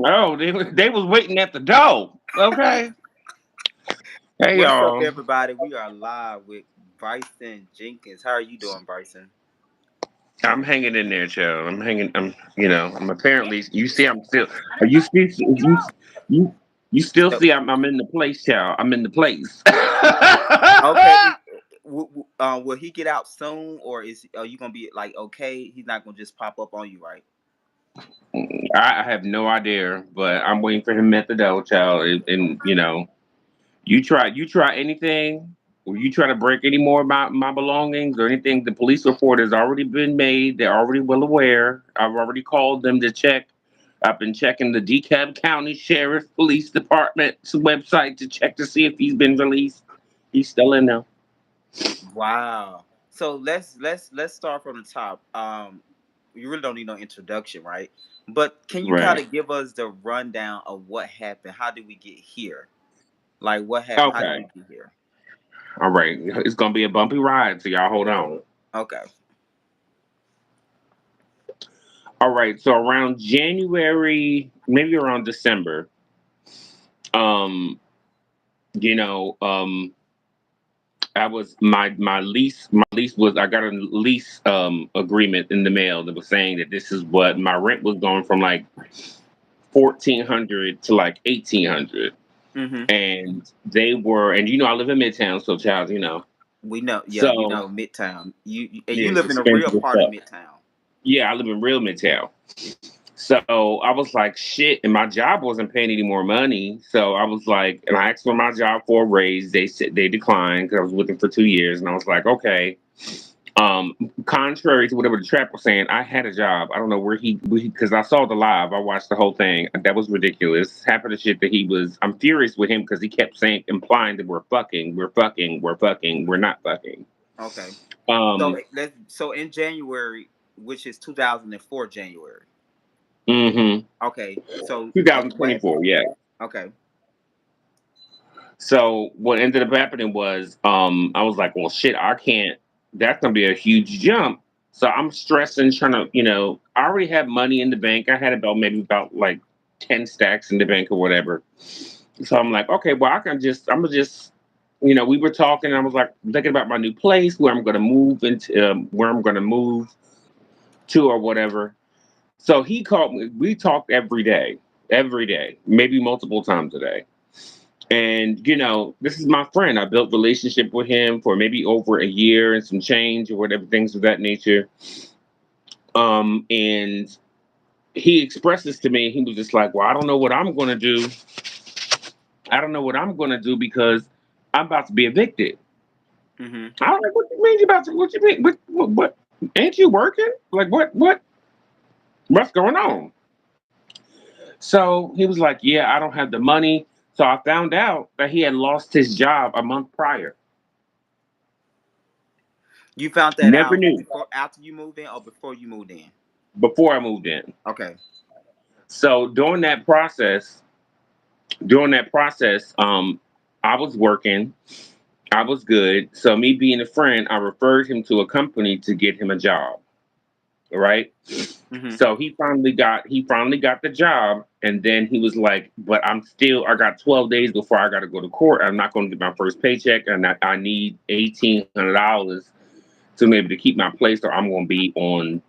Oh, they was waiting at the door. Okay. Hey What's up, y'all. everybody? We are live with Bryson Jenkins. How are you doing, Bryson? I'm hanging in there, Joe. I'm hanging. I'm apparently. You see, I'm still. Are you still? You you still So, see? I'm in the place, child. I'm in the place. okay, will he get out soon, or are you gonna be like okay? He's not gonna just pop up on you, right? I have no idea, but I'm waiting for him at the door, child. And you try anything, or you try to break any more of my belongings or anything. The police report has already been made. They're already well aware. I've already called them to check. I've been checking the DeKalb County Sheriff Police Department's website to check to see if he's been released. He's still in there. Wow. So let's start from the top. You really don't need no introduction, right? But can you kind Right. of give us the rundown of what happened? How did we get here? Like what happened? How did we Okay. get here? All right. It's gonna be a bumpy ride, so y'all hold on. Okay. All right. So around January, maybe around December, um, you know, I was my lease was I got a lease agreement in the mail that was saying that this is what my rent was going from like 1,400 to like 1,800. Mm-hmm. And they were, and I live in Midtown, so child, We know. Yeah, we so know Midtown. And yeah, you it's live in a real expensive as part of fuck. Midtown. Yeah, I live in real Midtown. So I was like, shit, and my job wasn't paying any more money. So I was like, and I asked for my job for a raise. They said they declined because I was with them for 2 years, and I was like, okay. Um, Contrary to whatever the trap was saying, I had a job. I don't know where because I saw the live. I watched the whole thing. That was ridiculous. Half of the shit that he was, I'm furious with him because he kept saying, implying that we're fucking, we're fucking, we're fucking, we're not fucking. Okay. So Um, so in January, which is 2004 January. mm-hmm. Okay. So what happened? 2024, yeah. Okay. So what ended up happening was, I was like, well, shit, I can't. That's gonna be a huge jump. So I'm stressing, trying to, I already had money in the bank. I had about like 10 stacks in the bank or whatever. So I'm like, okay, well, I'm gonna just, we were talking. And I was like thinking about my new place, where I'm gonna move into, where I'm gonna move to or whatever. So he called me. We talked every day, maybe multiple times a day. And this is my friend. I built relationship with him for maybe over a year and some change or whatever, things of that nature. And he expressed this to me. He was just like, "Well, I don't know what I'm going to do. I don't know what I'm going to do because I'm about to be evicted." Mm-hmm. I was like, "What you mean you about to? What you mean? What? Ain't you working? Like what's going on?" So he was like, "Yeah, I don't have the money." So I found out that he had lost his job a month prior. You found that Never out knew before after you moved in or before you moved in? before I moved in. Okay. So during that process, I was working. I was good. So me being a friend, I referred him to a company to get him a job. Right. Mm-hmm. So he finally got the job, and then he was like, "But I got 12 days before I got to go to court. I'm not going to get my first paycheck, and I need $1,800 to be able to keep my place, or I'm going to be on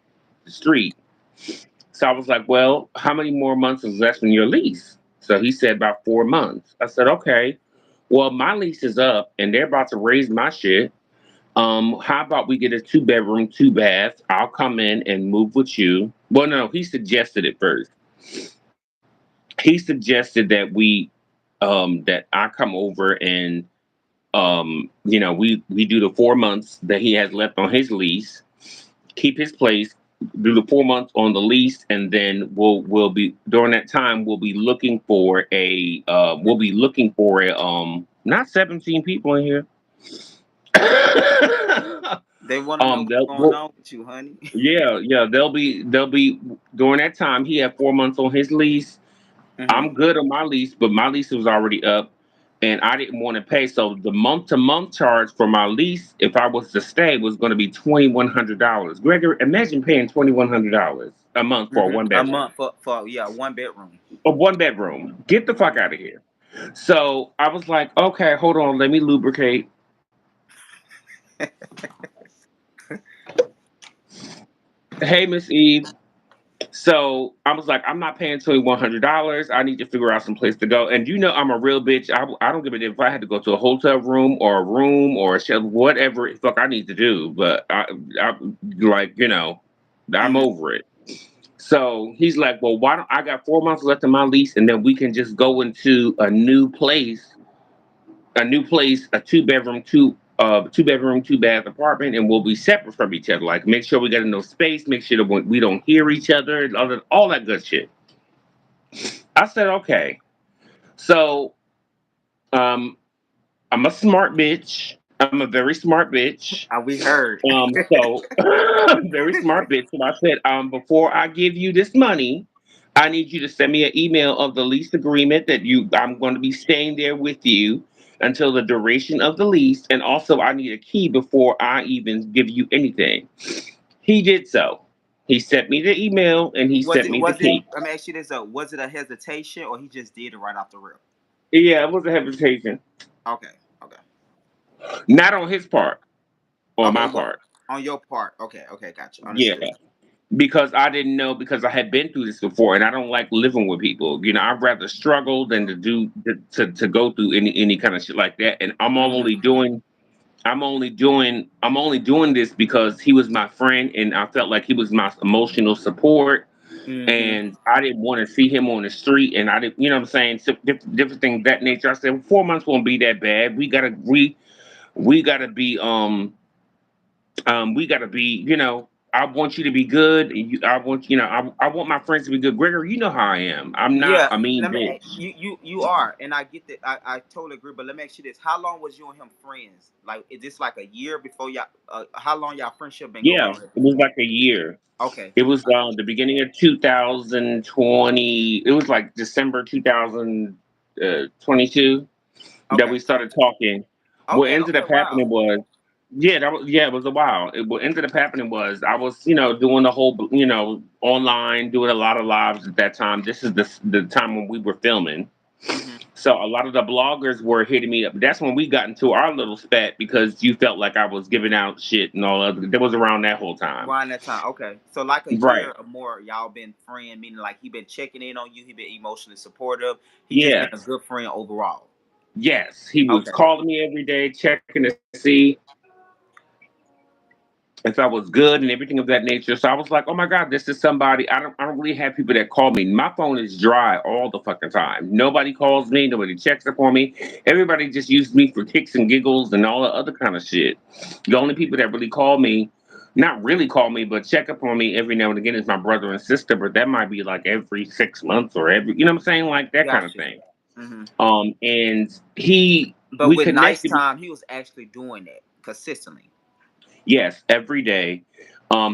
the street." So I was like, "Well, how many more months is left in your lease?" So he said about 4 months. I said, "Okay. Well, my lease is up, and they're about to raise my shit. How about we get a 2 bedroom, 2 bath? I'll come in and move with you." Well, no, he suggested it first. He suggested that I come over and we do the 4 months that he has left on his lease, keep his place, do the 4 months on the lease, and then we'll be during that time we'll be looking for a not 17 people in here. They want to know what's They'll, going well, on with you, honey. yeah, they'll be during that time. He had 4 months on his lease. Mm-hmm. I'm good on my lease, but my lease was already up, and I didn't want to pay. So the month to month charge for my lease, if I was to stay, was going to be $2,100. Gregory, imagine paying $2,100. a month for a one A bedroom. month for yeah, one bedroom. A one bedroom. Get the fuck out of here. So I was like, okay, hold on, let me lubricate. Hey, Miss Eve. So I was like, I'm not paying $2,100. I need to figure out some place to go. And you know, I'm a real bitch. I don't give a damn if I had to go to a hotel room or a room or a shelter, whatever the fuck I need to do. But I like, you know, I'm Mm-hmm. over it. So he's like, well, why don't I got 4 months left in my lease, and then we can just go into a two bedroom, two bath apartment, and we'll be separate from each other. Like, make sure we got enough space, make sure that we don't hear each other, all that good shit. I said, okay. So, um, I'm a smart bitch. I'm a very smart bitch. We heard. So very smart bitch. So I said, before I give you this money, I need you to send me an email of the lease agreement that I'm going to be staying there with you until the duration of the lease, and also I need a key before I even give you anything. He did so. He sent me the email and he Was sent it? me the Was it? key. Let me ask you this: was it a hesitation, or he just did it right off the rip? Yeah, it was a hesitation, Okay. Okay. not on his part, on Okay. my Well, part. on your part. Okay. Okay. Gotcha. Yeah. Understood. Because I didn't know, because I had been through this before and I don't like living with people. You know, I'd rather struggle than to go through any kind of shit like that. And Mm-hmm. I'm only doing this because he was my friend and I felt like he was my emotional support, Mm-hmm. and I didn't want to see him on the street, and I didn't, you know what I'm saying, so different things of that nature. I said, well, 4 months won't be that bad. We gotta be we gotta be, you know, I want you to be good. And I want, you know, I want my friends to be good. Gregor, you know how I am. I'm not Yeah. a mean Let me. bitch. You are, and I get that. I totally agree. But let me ask you this: how long was you and him friends? Like, is this like a year before y'all? How long y'all friendship been going Yeah, on at it this was point? like a year. Okay. It was the beginning of 2020. It was like December 2022 that Okay. we started talking. What Okay. ended Okay. up Wow. happening was, yeah, it was a while. What ended up happening was I was, you know, doing the whole, you know, online, doing a lot of lives at that time. This is the time when we were filming. Mm-hmm. So a lot of the bloggers were hitting me up. That's when we got into our little spat because you felt like I was giving out shit and all other. That was around that whole time. Around that time. Okay. So like a Right. year or more, y'all been friend, meaning like he been checking in on you. He been emotionally supportive. He just been a Yes. good friend overall. Yes. He was Okay. calling me every day, checking to see if I was good and everything of that nature. So I was like, oh my God, this is somebody. I don't really have people that call me. My phone is dry all the fucking time. Nobody calls me, nobody checks up on me. Everybody just uses me for kicks and giggles and all the other kind of shit. The only people that really call me, not really call me, but check up on me every now and again is my brother and sister, but that might be like every 6 months or every, you know what I'm saying? Like that kind of Gotcha. thing. Hmm. And But we with nice connected. time, he was actually doing that consistently. Yes, every day.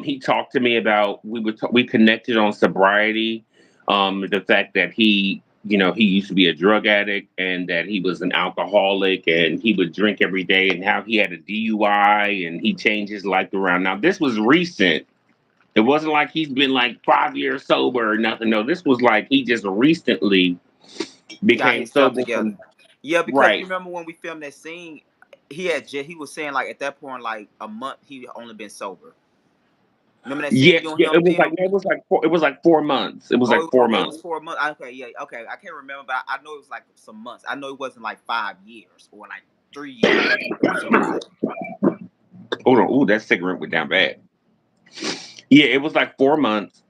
He talked to me about we connected on sobriety, the fact that he used to be a drug addict and that he was an alcoholic and he would drink every day and how he had a DUI and he changed his life around. Now this was recent. It wasn't like he's been like 5 years sober or nothing. No, this was like he just recently Got became himself sober together. from Yeah, because you right. remember when we filmed that scene, he was saying like at that point like a month he only been sober. Remember that scene Yeah, you and yeah. him It was peeing like on? no, it was like 4 months. It was like four It was months. 4 months. Okay, yeah, okay. I can't remember, but I know it was like some months. I know it wasn't like 5 years or like 3 years or sobriety. Hold on. Ooh, that cigarette went down bad. Yeah, it was like 4 months.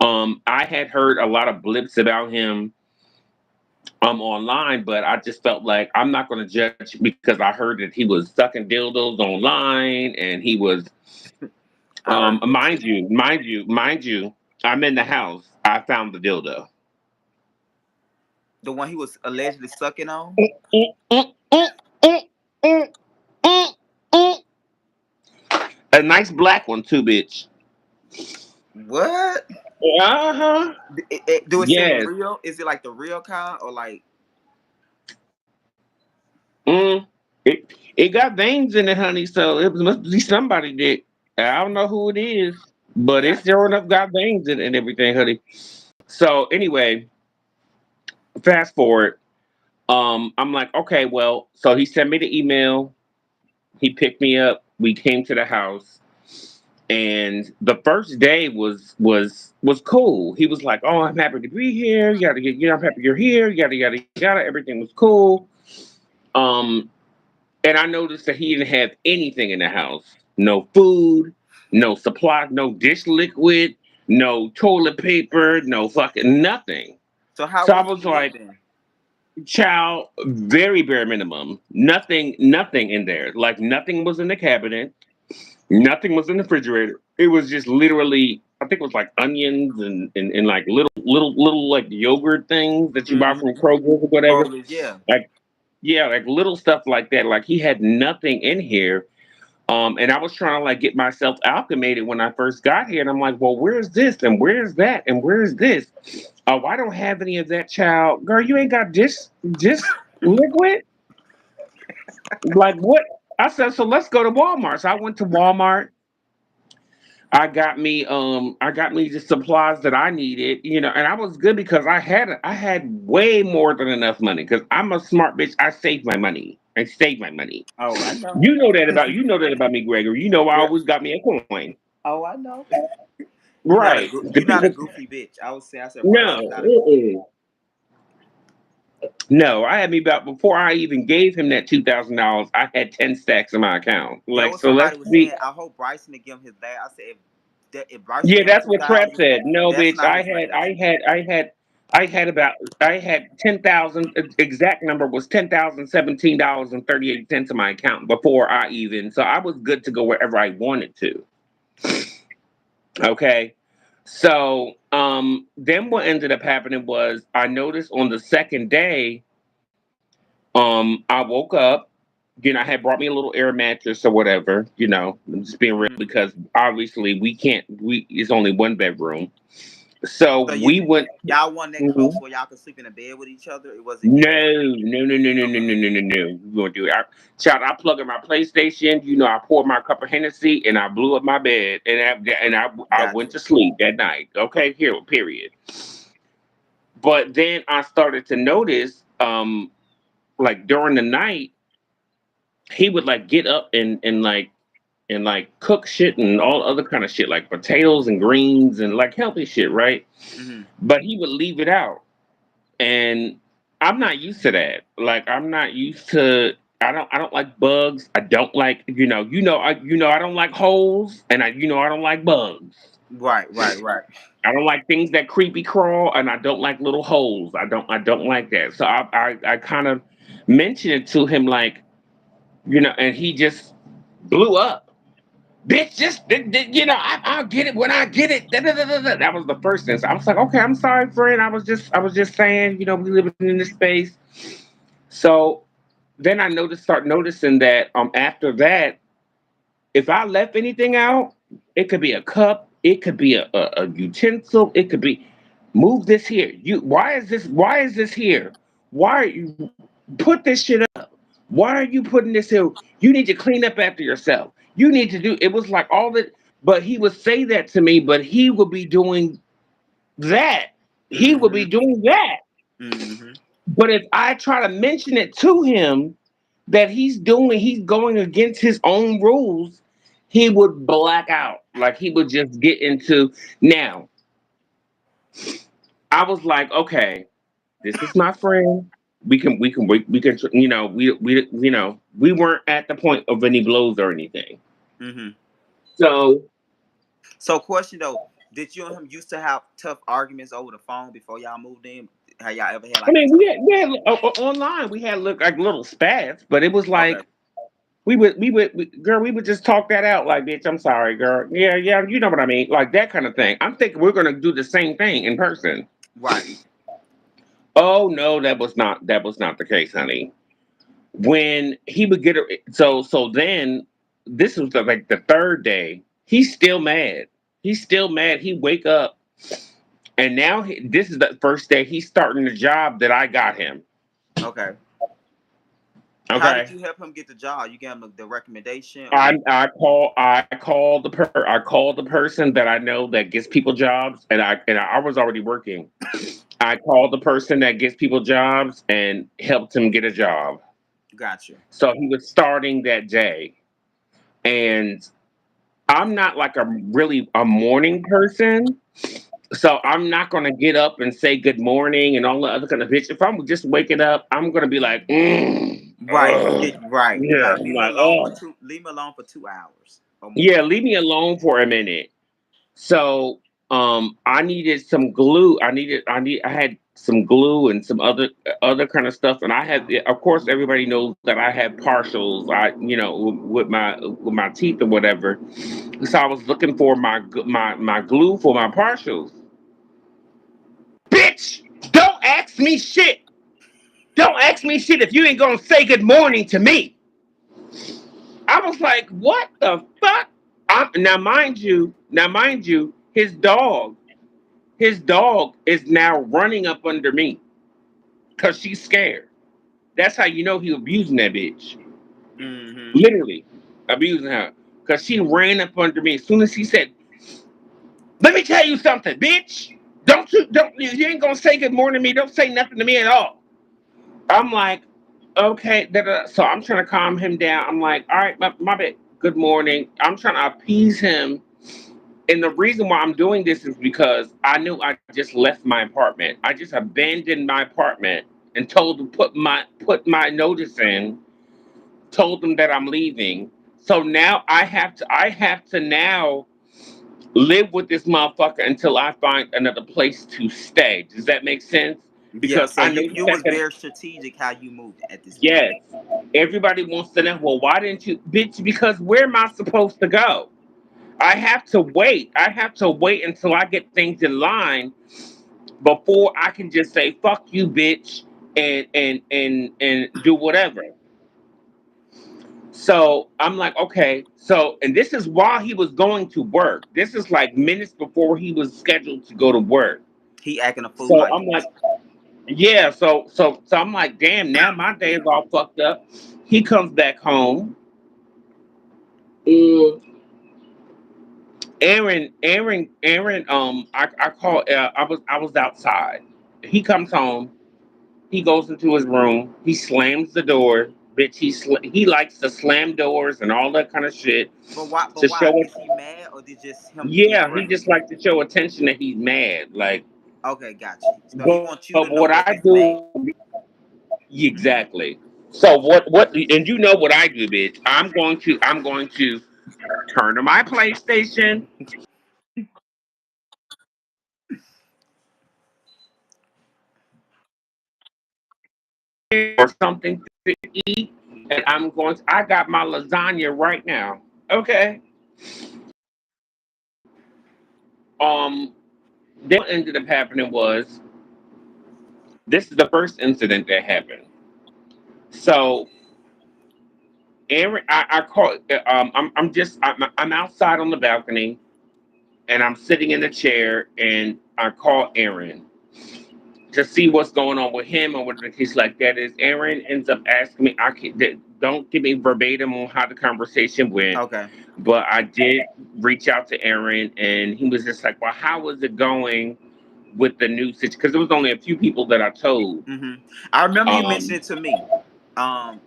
I had heard a lot of blips about him online, but I just felt like I'm not going to judge because I heard that he was sucking dildos online and he was I heard that too. mind you, I'm in the house. I found the dildo. The one he was allegedly sucking on. A nice black one too, bitch. What? Uh huh. Do it seem Yes. real? Is it like the real kind or like? Mm. It got veins in it, honey. So it must be somebody that I don't know who it is. but it's Gotcha. sure enough got veins in and everything, honey. So anyway, fast forward. I'm like, okay, well, so he sent me the email. He picked me up. We came to the house, and the first day was cool. He was like, "Oh, I'm happy to be here. You gotta get, I'm happy you're here. Yada yada yada. Everything was cool." Um, and I noticed that he didn't have anything in the house. No food, no supply, no dish liquid, no toilet paper, no fucking nothing. So how So I was was he like, living? child, very bare minimum. Nothing in there. Like nothing was in the cabinet. Nothing was in the refrigerator. It was just literally, I think it was like onions and like little like yogurt things that you buy from Mm-hmm. Kroger or whatever. Kroger's, yeah. Like yeah, like little stuff like that. Like he had nothing in here. And I was trying to like get myself acclimated when I first got here, and I'm like, well, where's this and where's that and where's this? Oh, I don't have any of that, child. Girl, you ain't got this liquid. Like what? I said, so let's go to Walmart. So I went to Walmart. I got me the supplies that I needed, and I was good because I had way more than enough money because I'm a smart bitch. I save my money. I save my money. Oh, I know. You know that about me, Gregory. You know I Yeah. always got me a coin. Oh, I know. Right. The You're not a people goofy bitch. I said no, Bryson not a goofy. mm-mm. No, I had me about before I even gave him that $2,000, I had 10 stacks in my account. That Like was so let's somebody was be saying. I hope Bryson to give him his last. I said if Bryson Yeah, gave him that's two what Prep thousand, said. No, that's bitch. not his last. I had 10,000. Exact number was $10,017.38 in my account before I even. So I was good to go wherever I wanted to. Okay. So then what ended up happening was I noticed on the second day, I woke up. I had brought me a little air mattress or whatever. I'm just being real Mm-hmm. because obviously we can't. It's only one bedroom. So So we went. y'all wasn't that close Mhm. where y'all could sleep in a bed with each other. It wasn't No, near that. no, no, no, no, no, Okay. no, no, no, no. We gonna do it. Child, I plug in my PlayStation. I poured my cup of Hennessy and I blew up my bed and I went Gotcha. to sleep that night. Okay, here, period. But then I started to notice, like during the night, he would like get up and cook shit and all other kind of shit like potatoes and greens and like healthy shit, right? Mm-hmm. But he would leave it out. And I'm not used to that. Like I'm not used to. I don't like bugs. I don't like I don't like holes, and I don't like bugs. Right. Right. Right. I don't like things that creepy crawl, and I don't like little holes. I don't like that. So I kind of mentioned it to him like and he just blew up. Bitch, just I'll get it when I get it. Da, da, da, da, da. That was the first thing. So I was like, okay, I'm sorry, friend. I was just saying, we living in this space. So then start noticing that after that, if I left anything out, it could be a cup, it could be a utensil, it could be move this here. Why is this here? Why are you put this shit up? Why are you putting this here? You need to clean up after yourself. You need to do it was like all that, but he would say that to me, but he would be doing that. He would Mm-hmm. be doing that. Mm-hmm. But if I try to mention it to him that he's going against his own rules, he would black out. Like he would just get into now. I was like, okay, this is my friend. We can we weren't at the point of any blows or anything. Mm-hmm. So So, question though, did you and him used to have tough arguments over the phone before y'all moved in? Have y'all ever had I like a mean, tough? online we had look like little spats, but it was Okay. like girl, we would just talk that out like, bitch, I'm sorry, girl. Yeah, yeah, you know what I mean, like that kind of thing. I'm thinking we're gonna do the same thing in person. Right. Oh no, that was not the case, honey. When he would get her, so then this was like the third day. He's still mad. He's still mad. He wake up and now this is the first day he's starting the job that I got him. Okay. How did Okay. you help him get the job? You gave him the recommendation, or I called the person that I know that gets people jobs, and I was already working. I called the person that gets people jobs and helped him get a job. got you? So he was starting that day, and I'm not like a morning person. So I'm not gonna get up and say good morning and all the other kind of bitch. If I'm just waking up, I'm gonna be like, Right, ugh. get right. You Yeah. gotta I'm leave me like, alone for oh, two. Leave me alone for 2 hours or more. yeah. Leave me alone for a minute. So I needed some glue. I had some glue and some other kind of stuff. And I had, of course, everybody knows that I have partials. With my teeth or whatever. So I was looking for my glue for my partials. Bitch, don't ask me shit. Don't ask me shit if you ain't gonna say good morning to me. I was like, what the fuck? Mind you, his dog is now running up under me because she's scared. That's how you know he abusing that bitch. Mm-hmm. Literally abusing her. Because she ran up under me. As soon as he said, let me tell you something, bitch. You ain't gonna say good morning to me. Don't say nothing to me at all. I'm like, okay. So I'm trying to calm him down. I'm like, all right, my bad. Good morning. I'm trying to appease him. And the reason why I'm doing this is because I knew I just left my apartment. I just abandoned my apartment and told them put my notice in, told them that I'm leaving. So now I have to now live with this motherfucker until I find another place to stay. Does that make sense? Yeah. Because So I know you the you was second, very strategic how you moved at this point. yes, everybody wants to know. Well, why didn't you, bitch? Because where am I supposed to go? I have to wait. I have to wait until I get things in line before I can just say "fuck you, bitch" and do whatever. So I'm like, okay. So, and this is while he was going to work. This is like minutes before he was scheduled to go to work. He acting a fool So like I'm like, this. yeah. So I'm like, damn. Now my day is all fucked up. He comes back home. Mm, Aaron. I call. I was outside. He comes home. He goes into his room. He slams the door. Bitch, he likes to slam doors and all that kind of shit But why? But to why? show it. Is he mad, or did just him being Yeah, he friendly? just likes to show attention that he's mad. Like, Okay, got you. So he but wants you what to I know that he's do mad. exactly. So and you know what I do, bitch. I'm going to turn to my PlayStation or something to eat, and I got my lasagna right now. Okay. Um. Then what ended up happening was this is the first incident that happened. So Aaron, I call. I'm outside on the balcony, and I'm sitting in the chair, and I call Aaron to see what's going on with him or what the case like that is. Aaron ends up asking me. Don't give me verbatim on how the conversation went, Okay. but I did reach out to Aaron, and he was just like, "Well, how is it going with the new situation?" Because there was only a few people that I told. I remember you Um, mentioned it to me.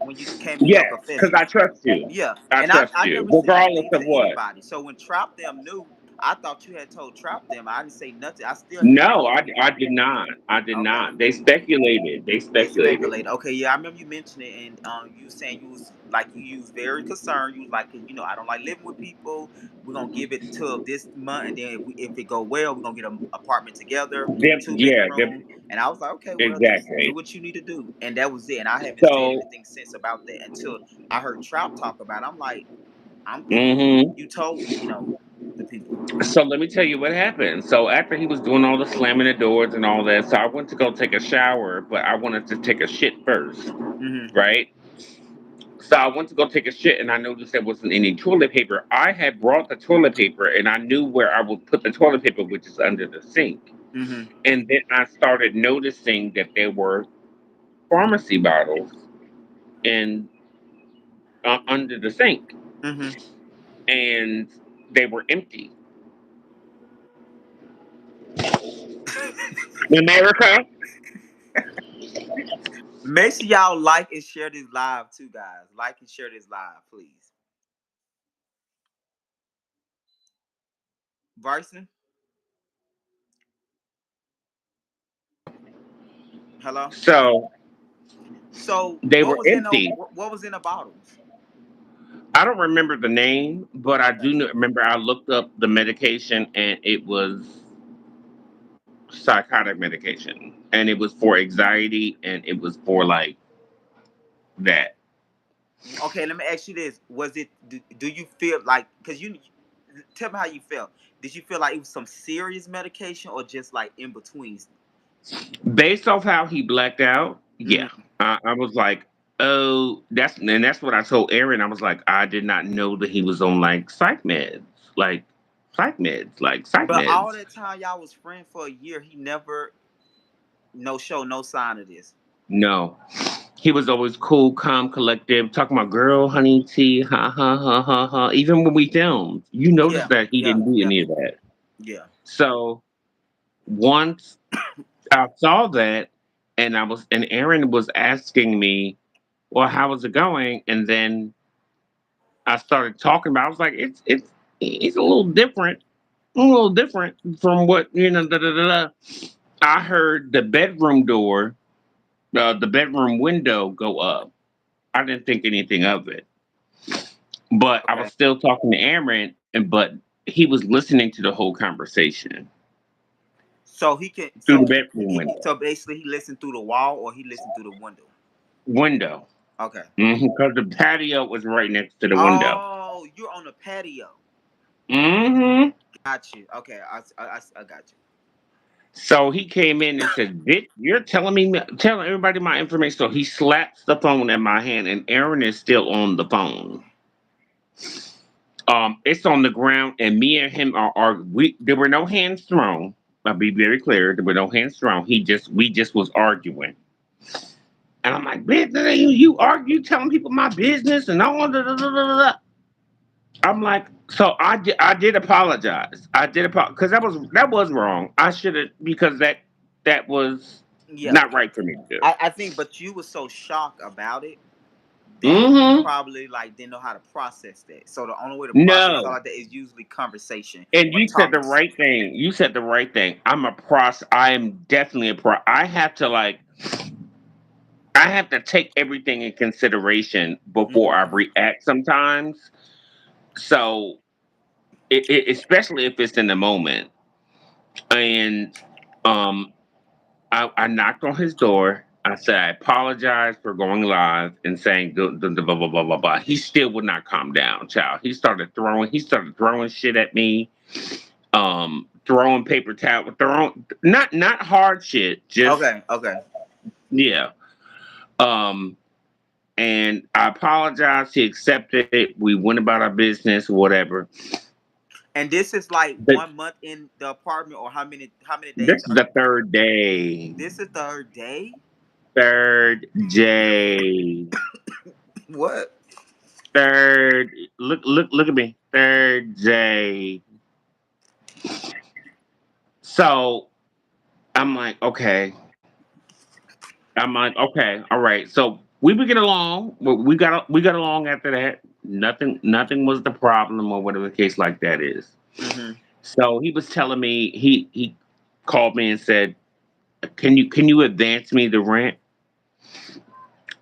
When you came to your yes, because confession. I trust you. Yeah, I and I, trust I you, never said regardless anything of to what. anybody. So when Trap them knew, I thought you had told Trap them. I didn't say nothing. I still held No, on. I did not. I did Okay. not. They speculated. They They speculated. speculate. Okay, yeah, I remember you mentioning it, and you saying you was like you was very concerned. You was like, I don't like living with people. We're gonna give it till this month, and then if it go well, we're gonna get an apartment together, two Yeah, bedroom. And I was like, okay, well, just do exactly. what you need to do, and that was it. And I haven't said So, anything since about that until I heard Trout talk about it. I'm like, I'm thinking hmm you told the people. so let me tell you what happened. So after he was doing all the slamming the doors and all that, so I went to go take a shower, but I wanted to take a shit first, Mm-hmm. right? So I went to go take a shit, and I noticed there wasn't any toilet paper. I had brought the toilet paper, and I knew where I would put the toilet paper, which is under the sink. Mm-hmm. And then I started noticing that there were pharmacy bottles in under the sink, Mm-hmm. and they were empty. America. Make sure y'all like and share this live too, guys. Like and share this live, please. Bryson, hello. So So they what were was in those? empty. What was in the bottles? I don't remember the name, but I Okay. do remember I looked up the medication, and it was psychotic medication, and it was for anxiety, and it was for like that. Okay, let me ask you this: Was it? Do you feel like? Because you tell me how you felt. Did you feel like it was some serious medication or just like in between? Based off how he blacked out, yeah, Mm-hmm. I was like, oh, that's what I told Aaron. I was like, I did not know that he was on like like psych But all meds. that time y'all was friends for a year, he never no show, no sign of this. No, he was always cool, calm, collective, talking about girl, honey, tea, ha ha ha ha ha. Even when we filmed, you noticed Yeah, that he yeah, didn't do yeah, any of that. yeah. So once I saw that, and Aaron was asking me, well, how was it going? And then I started talking about. I was like, it's a little different from what Da, da, da, da. I heard the bedroom window go up. I didn't think anything of it, but I Okay. was still talking to Aaron, but he was listening to the whole conversation So he can. through the So bedroom he. window. So basically, he listened through the wall or he listened through the window. Window, Okay. because the patio was right next to the window. Oh, you're on the patio. hmm Got you. Okay, I got you. So he came in and said, "Bitch, you're telling everybody my information." So he slaps the phone in my hand, and Aaron is still on the phone. It's on the ground, and me and him are we. There were no hands thrown. I'll be very clear. There were no hands thrown. We just was arguing, and I'm like, "Bitch, you argue, telling people my business, and all da, da, da, da, da, da." I'm like, so I did apologize. I did apologize because that was wrong. I should have because that was Yeah, not right for me to do. I think, but you were so shocked about it that you Mm-hmm. probably like didn't know how to process that. So the only way to process all No. like that is usually conversation And or you said the talking. right thing. You said the right thing. I am definitely a pro. I have to take everything in consideration before I Mhm. react sometimes. So especially if it's in the moment. And um I knocked on his door. I said I apologize for going live and saying the blah blah blah blah blah. He still would not calm down, child. He started throwing shit at me, throwing paper towel, throwing not hard shit, just Okay, okay. yeah. Um, and I apologized. He accepted it. We went about our business, whatever. And this is like But 1 month in the apartment, or how many days this is are the third day. this is third day? Third day. What? Third. Look at me. Third day. So I'm like, okay. I'm like, okay, all right. So we would get along. We got along after that. Nothing was the problem or whatever the case like that is. Mm-hmm. So he was telling me he called me and said, can you advance me the rent?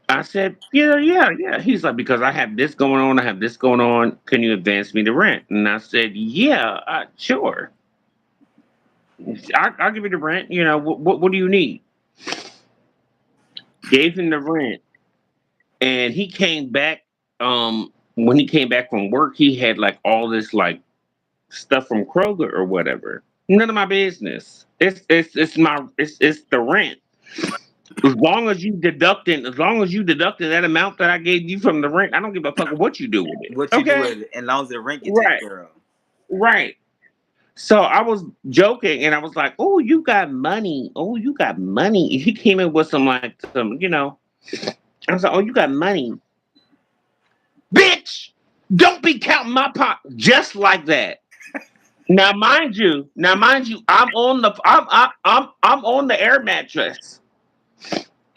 I said, yeah, yeah, yeah. He's like, because I have this going on, I have this going on. Can you advance me the rent? And I said, yeah, sure. I'll give you the rent. What do you need? Gave him the rent, and he came back. When he came back from work, he had like all this like stuff from Kroger or whatever. None of my business. It's the rent. As long as you deducted that amount that I gave you from the rent, I don't give a fuck what you do with it. What you do Okay? with it, and long as the rent get taken Right. care of. Right. So I was joking and I was like, "Oh, you got money. Oh, you got money." He came in with some like some. I was like, "Oh, you got money." Bitch, don't be counting my pot just like that. Now mind you, I'm on the air mattress.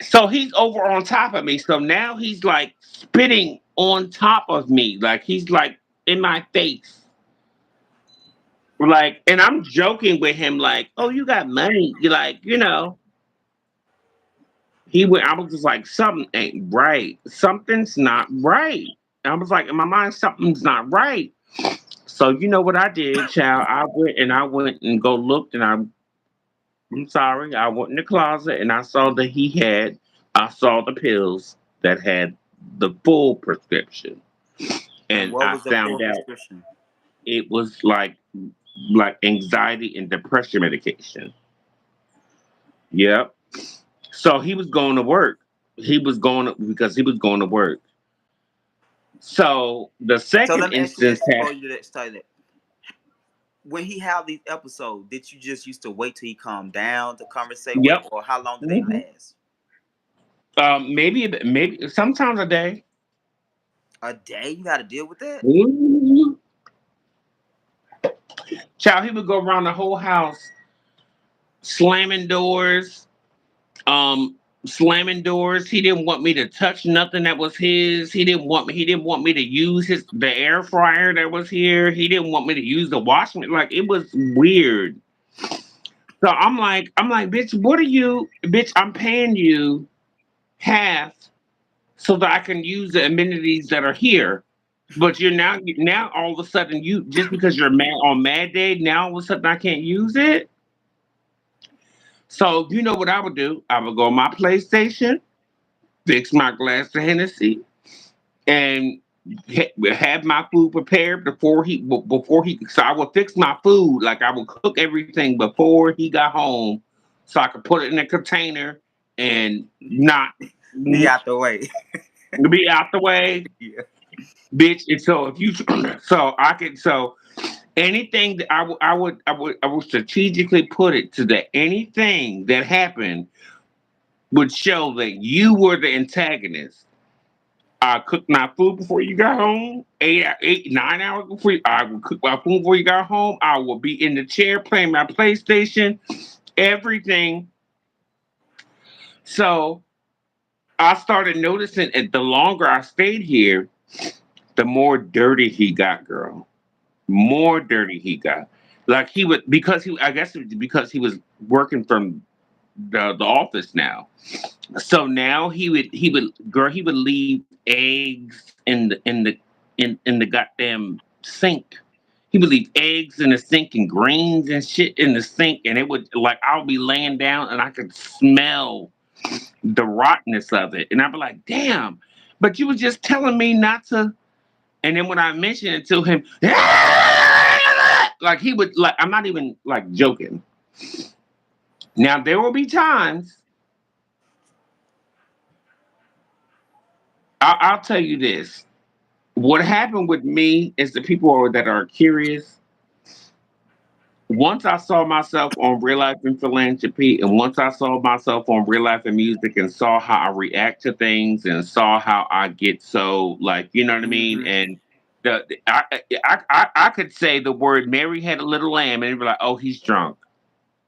So he's over on top of me. So now he's like spitting on top of me. Like he's like in my face. Like, and I'm joking with him, like, oh, you got money. You're like, I was just like, something ain't right. Something's not right. I was like, in my mind, something's not right. So you know what I did, child? I went and go looked, and I'm sorry, I went in the closet and I saw the pills that had the full prescription, And and what I was the full found out prescription? it was like anxiety and depression medication. Yep. So he was going to work. Because he was going to work. So the So second let me ask you this instance had. before you start that. When he had these episodes, did you just used to wait till he calmed down to conversate with him, Yep. or how long did they hmm last? maybe sometimes a day. A day? You got to deal with that? Mhm. Child, he would go around the whole house slamming doors, um, slamming doors. He didn't want me to touch nothing that was his. He didn't want me to use the air fryer that was here. He didn't want me to use the washing machine. Like it was weird. So I'm like, bitch, what are you, bitch? I'm paying you half so that I can use the amenities that are here. But you're now all of a sudden, you just because you're mad on Mad Day, now all of a sudden I can't use it. So you know what I would do? I would go on my PlayStation, fix my glass of Hennessy, and have my food prepared before he. So I would fix my food, like I would cook everything before he got home, so I could put it in a container and not Be out the way. be out the way, Yeah. bitch. And so if you, so anything that I would strategically put it to that anything that happened would show that you were the antagonist. I cooked my food before you got home. 9 hours before I would cook my food before you got home. I would be in the chair playing my PlayStation, everything. So I started noticing it the longer I stayed here, the more dirty he got, girl. More dirty he got. Like he would because he I guess it was because he was working from the office now. So now he would leave eggs in the goddamn sink. He would leave eggs in the sink and greens and shit in the sink, and it would like I'll be laying down and I could smell the rottenness of it, and I'd be like, "Damn!" But you was just telling me not to. And then when I mentioned it to him, like he would like I'm not even like joking. Now there will be times I'll tell you this. What happened with me is the that are curious. Once I saw myself on Real Life and Philanthropy, and once I saw myself on Real Life and Music, and saw how I react to things, and saw how I get so like, you know what I mean, Hmm. and I could say the word Mary had a little lamb, and it'd be like, oh, he's drunk,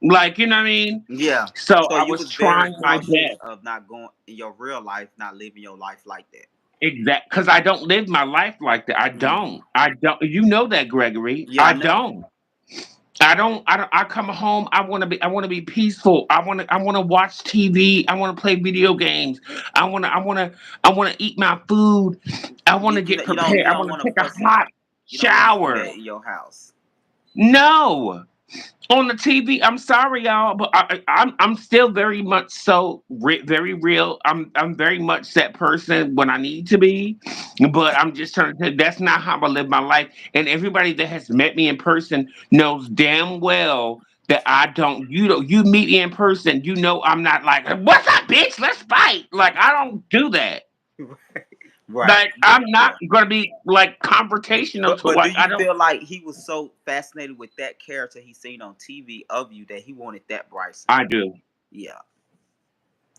like you know what I mean. Yeah. So So I you was was very trying my cautious best. of not going in your real life, not living your life like that. Because I don't live my life like that. I Hmm. don't. I don't. You know that, Gregory. Yeah, I I know. don't. I come home. I want to be peaceful. I want to watch TV. I want to play video games. I want to eat my food. I want You to you get know you don't prepared. you I don't want want to to take a fuss and hot you don't want to do that shower. in your house. No. On the TV. I'm sorry, y'all, but I'm still very much so very real. I'm very much that person when I need to be, but I'm just trying to. That's not how I live my life. And everybody that has met me in person knows damn well that I don't. You don't. You meet me in person, you know I'm not like, what's up, bitch? Let's fight. Like I don't do that. Right. Like Yeah. I'm not Yeah. gonna be like confrontational to But do like I you don't. feel like he was so fascinated with that character he seen on TV of you that he wanted that Bryson? I do. Yeah.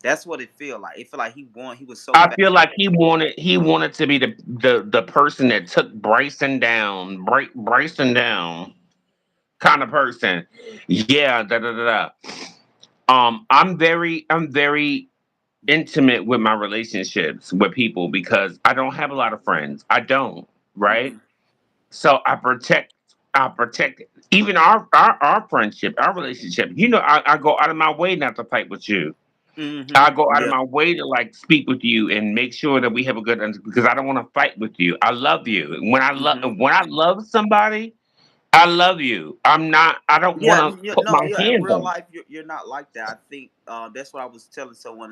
That's what it feel like. It feel like he was so I bad. feel like he wanted to be the person that took Bryson down, Bryson down kind of person. Yeah, da da da da. I'm very intimate with my relationships with people because I don't have a lot of friends. I don't, right? Hmm. So I protect even our friendship, our relationship. I go out of my way not to fight with you. Hmm. I go out of Yeah. my way to like speak with you and make sure that we have a good because I don't want to fight with you. I love you. Hmm. When I love somebody, I love you. I don't want Yeah, to put no, my yeah. In hands real on life, you're not like that. I think that's what I was telling someone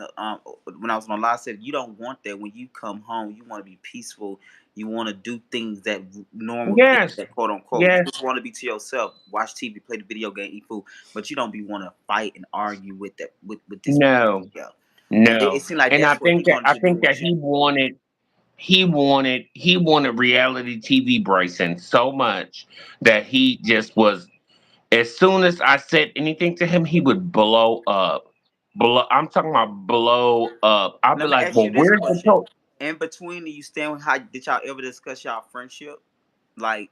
when I was on live. I said you don't want that when you come home. You want to be peaceful. You want to do things that you. normal things Yes. that quote unquote. You Yes. just want to be to yourself, watch TV, play the video game, eat food. But you don't be want to fight and argue with that with this person. No. Yeah, and it No. seemed like And I that's what he think that wanted I to do think with that you. he wanted reality TV Bryson so much that he just was. As soon as I said anything to him, he would blow up. I'm talking about blow up. I'd be Let me like, ask "Well, you this where's the question: pro?" in between, do you stand? How did y'all ever discuss y'all friendship? Like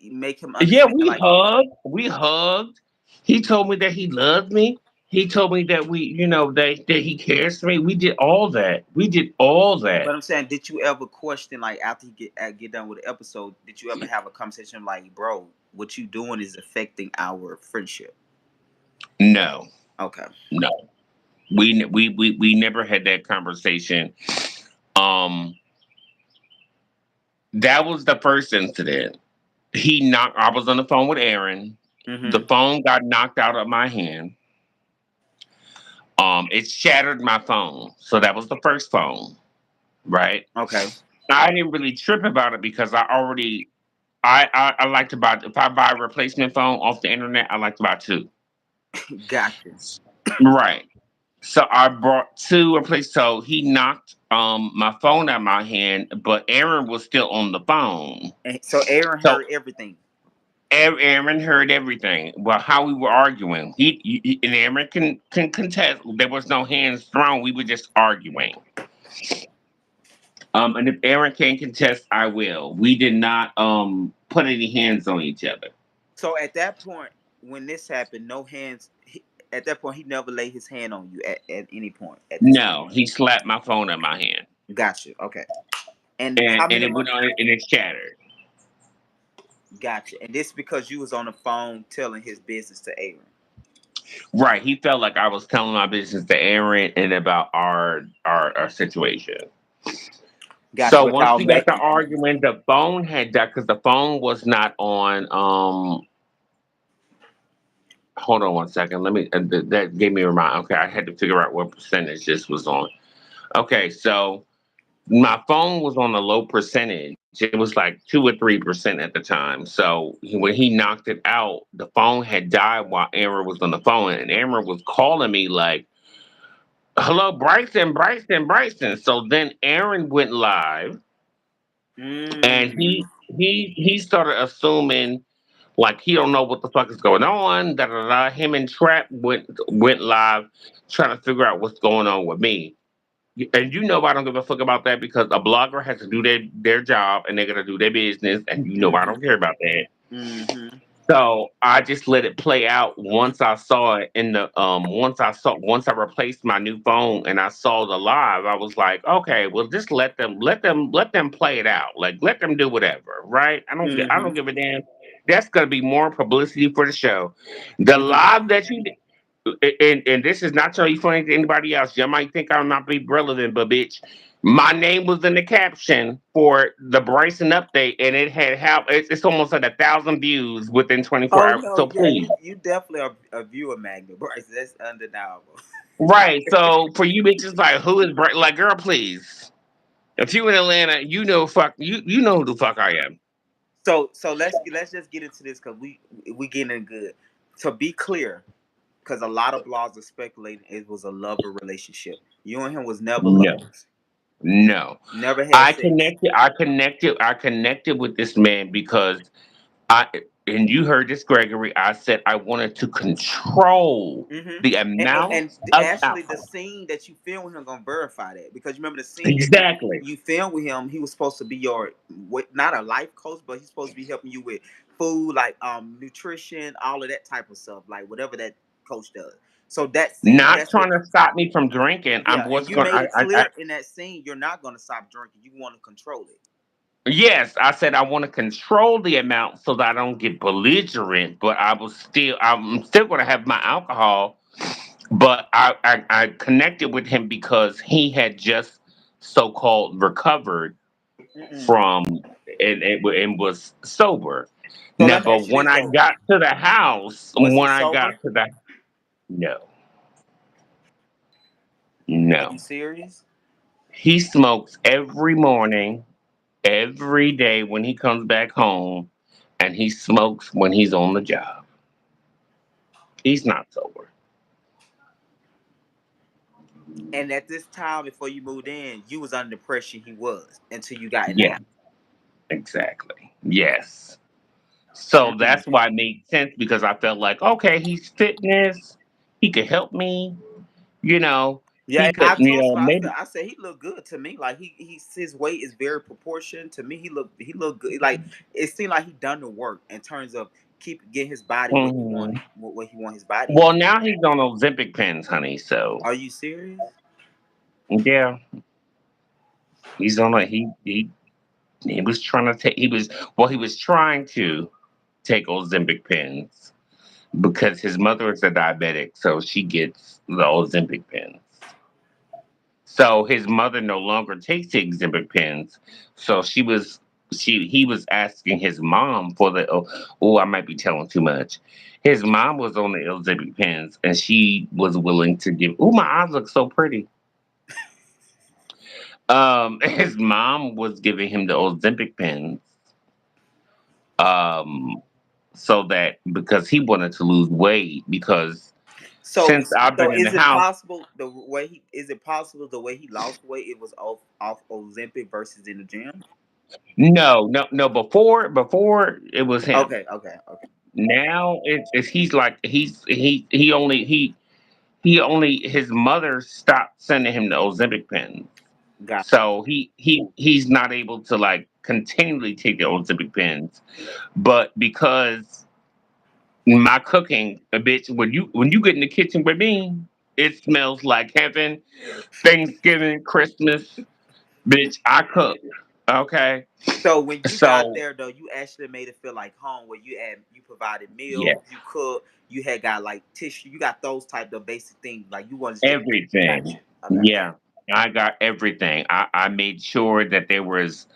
make him Yeah, understand we like hugged. We hugged. He told me that he loved me. He told me that that he cares for me. We did all that. We did all but that. I'm saying did you ever question like after he get done with the episode did you ever have a conversation like bro what you doing is affecting our friendship. No, Okay. no. We never had that conversation. Um, that was the first incident. I was on the phone with Aaron. The Mm-hmm. phone got knocked out of my hand. It shattered my phone. So that was the first phone, right? Okay. I didn't really trip about it because I like to buy if I buy a replacement phone off the internet, I like to buy two. Gotcha. Right. So I brought two replace so he knocked my phone out of my hand, but Aaron was still on the phone. And so Aaron So heard everything. Aaron heard everything. Well, how we were arguing. And Aaron can contest. There was no hands thrown. We were just arguing. And if Aaron can contest, I will. We did not put any hands on each other. So at that point when this happened no hands at that point he never laid his hand on you at any point at this point. No, he slapped my phone in my hand, Gotcha. Okay. And and how and many it went months? on and it shattered. Gotcha. And this because you was on the phone telling his business to Aaron. Right, he felt like I was telling my business to Aaron and about our situation. Gotcha. So But once y'all we got met. the argument, the phone had died because the phone was not on. Hold on one second. Let me. That gave me a remind. Okay, I had to figure out what percentage this was on. Okay, so my phone was on a low percentage. It was like 2 or 3% at the time. So when he knocked it out, the phone had died while Aaron was on the phone, and Aaron was calling me like, "Hello, Bryson, Bryson, Bryson." So then Aaron went live, and Mm. he started assuming like he don't know what the fuck is going on. Da da da. Him and Trap went live, trying to figure out what's going on with me. And I don't give a fuck about that because a blogger has to do their job and they're gonna do their business, and I Mm-hmm. don't care about that. Mm-hmm. So I just let it play out. Once I saw it in the once I replaced my new phone and I saw the live, I was like, okay, well just let them play it out. Like let them do whatever, right? I Mm-hmm. don't give a damn. That's gonna be more publicity for the show. The Mm-hmm. live that you and this is not trying to be funny to anybody else. You might think I'm not be relevant, but bitch, my name was in the caption for the Bryson update, and it had it's almost like 1,000 views within 24 Oh hours. no, So yeah, please, you definitely are a viewer magnet, Bryce. That's undeniable. right? So for you bitches, like who is like, girl, please. If you in Atlanta, you know who the fuck I am. So let's just get into this because we getting in good. To be clear, because a lot of blogs are speculating it was a lover relationship. You and him was never No, lovers. no. Never had I sex. connected. I connected. I connected with this man because I and you heard this, Gregory. I said I wanted to control Mm-hmm. the And amount of actually, the alcohol. scene that you filmed with him gonna verify that, because you remember the scene that Exactly. you filmed with him. He was supposed to be your not a life coach, but he's supposed to be helping you with food, like nutrition, all of that type of stuff, like whatever that coach does. So that scene, Not that's what. trying to stop me from drinking. I'm Yeah, and what's you going. made it clear in that scene you're not gonna stop drinking. You want to control it. Yes, I said I want to control the amount so that I don't get belligerent. But I'm still going to have my alcohol. But I connected with him because he had just so-called recovered Mm-mm. from and was sober. So Now, let me but ask you when this I though: got to the house, was he sober? no, Are no, you serious? he smokes every morning, every day when he comes back home, and he smokes when he's on the job. He's not sober. And at this time, before you moved in, you was under the pressure he was until you got in the Yeah, house. exactly. Yes. So Mm. that's why it made sense because I felt like, okay, he's fitness. He could help me. You know, Yeah, he and could, I told him, maybe. I said he looked good to me. Like he's his weight is very proportioned to me. He looked good. Like it seemed like he done the work in terms of keep getting his body where he want Mhm. what he want his body Well, at. now he's on Ozempic pens, honey. So Are you serious? yeah, he's on a he was trying to take he was trying to take Ozempic pens because his mother is a diabetic, so she gets the Ozempic pens. So his mother no longer takes the Ozempic pens. So he was asking his mom for the I might be telling too much. His mom was on the Ozempic pens and she was willing to give my eyes look so pretty. His mom was giving him the Ozempic pens. Um so that because he wanted to lose weight because So since I've so been in the is it house. possible the way he is it possible the way he lost weight it was off Ozempic versus in the gym? No, no, no. Before it was him. Okay, okay, okay. Now it's he's like he only his mother stopped sending him the Ozempic pens, Got so he's not able to like continually take the Ozempic pens. But because my cooking, a bitch, when you get in the kitchen with me, it smells like heaven. Thanksgiving, Christmas, bitch, I cook. Okay, So when you got so there though, you actually made it feel like home where you provided yeah, meals, you cooked, you had got like tissue, you got those type of basic things. Like you wasn't just everything. gotcha. Okay. Yeah, I got everything. I made sure that there was.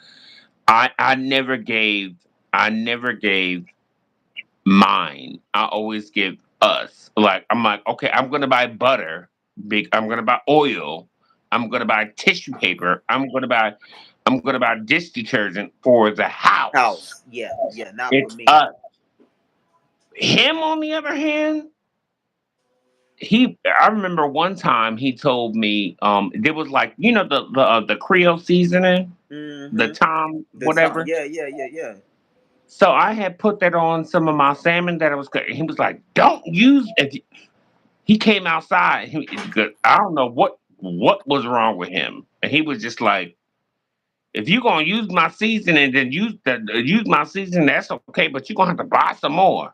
I never gave mine. I always give us. Like I'm like, okay, I'm gonna buy butter. I'm gonna buy oil. I'm gonna buy tissue paper. I'm gonna buy dish detergent for the house. House. Yeah, yeah, not for It's me. us. Him on the other hand, I remember one time he told me there was like the Creole seasoning, the Mm-hmm. Tom The time. whatever. Yeah, yeah, yeah, yeah. So I had put that on some of my salmon that I was cooking. He was like, "Don't use." He came outside. I don't know what was wrong with him, and he was just like, "If you're gonna use my seasoning, then use my seasoning. That's okay, but you're gonna have to buy some more."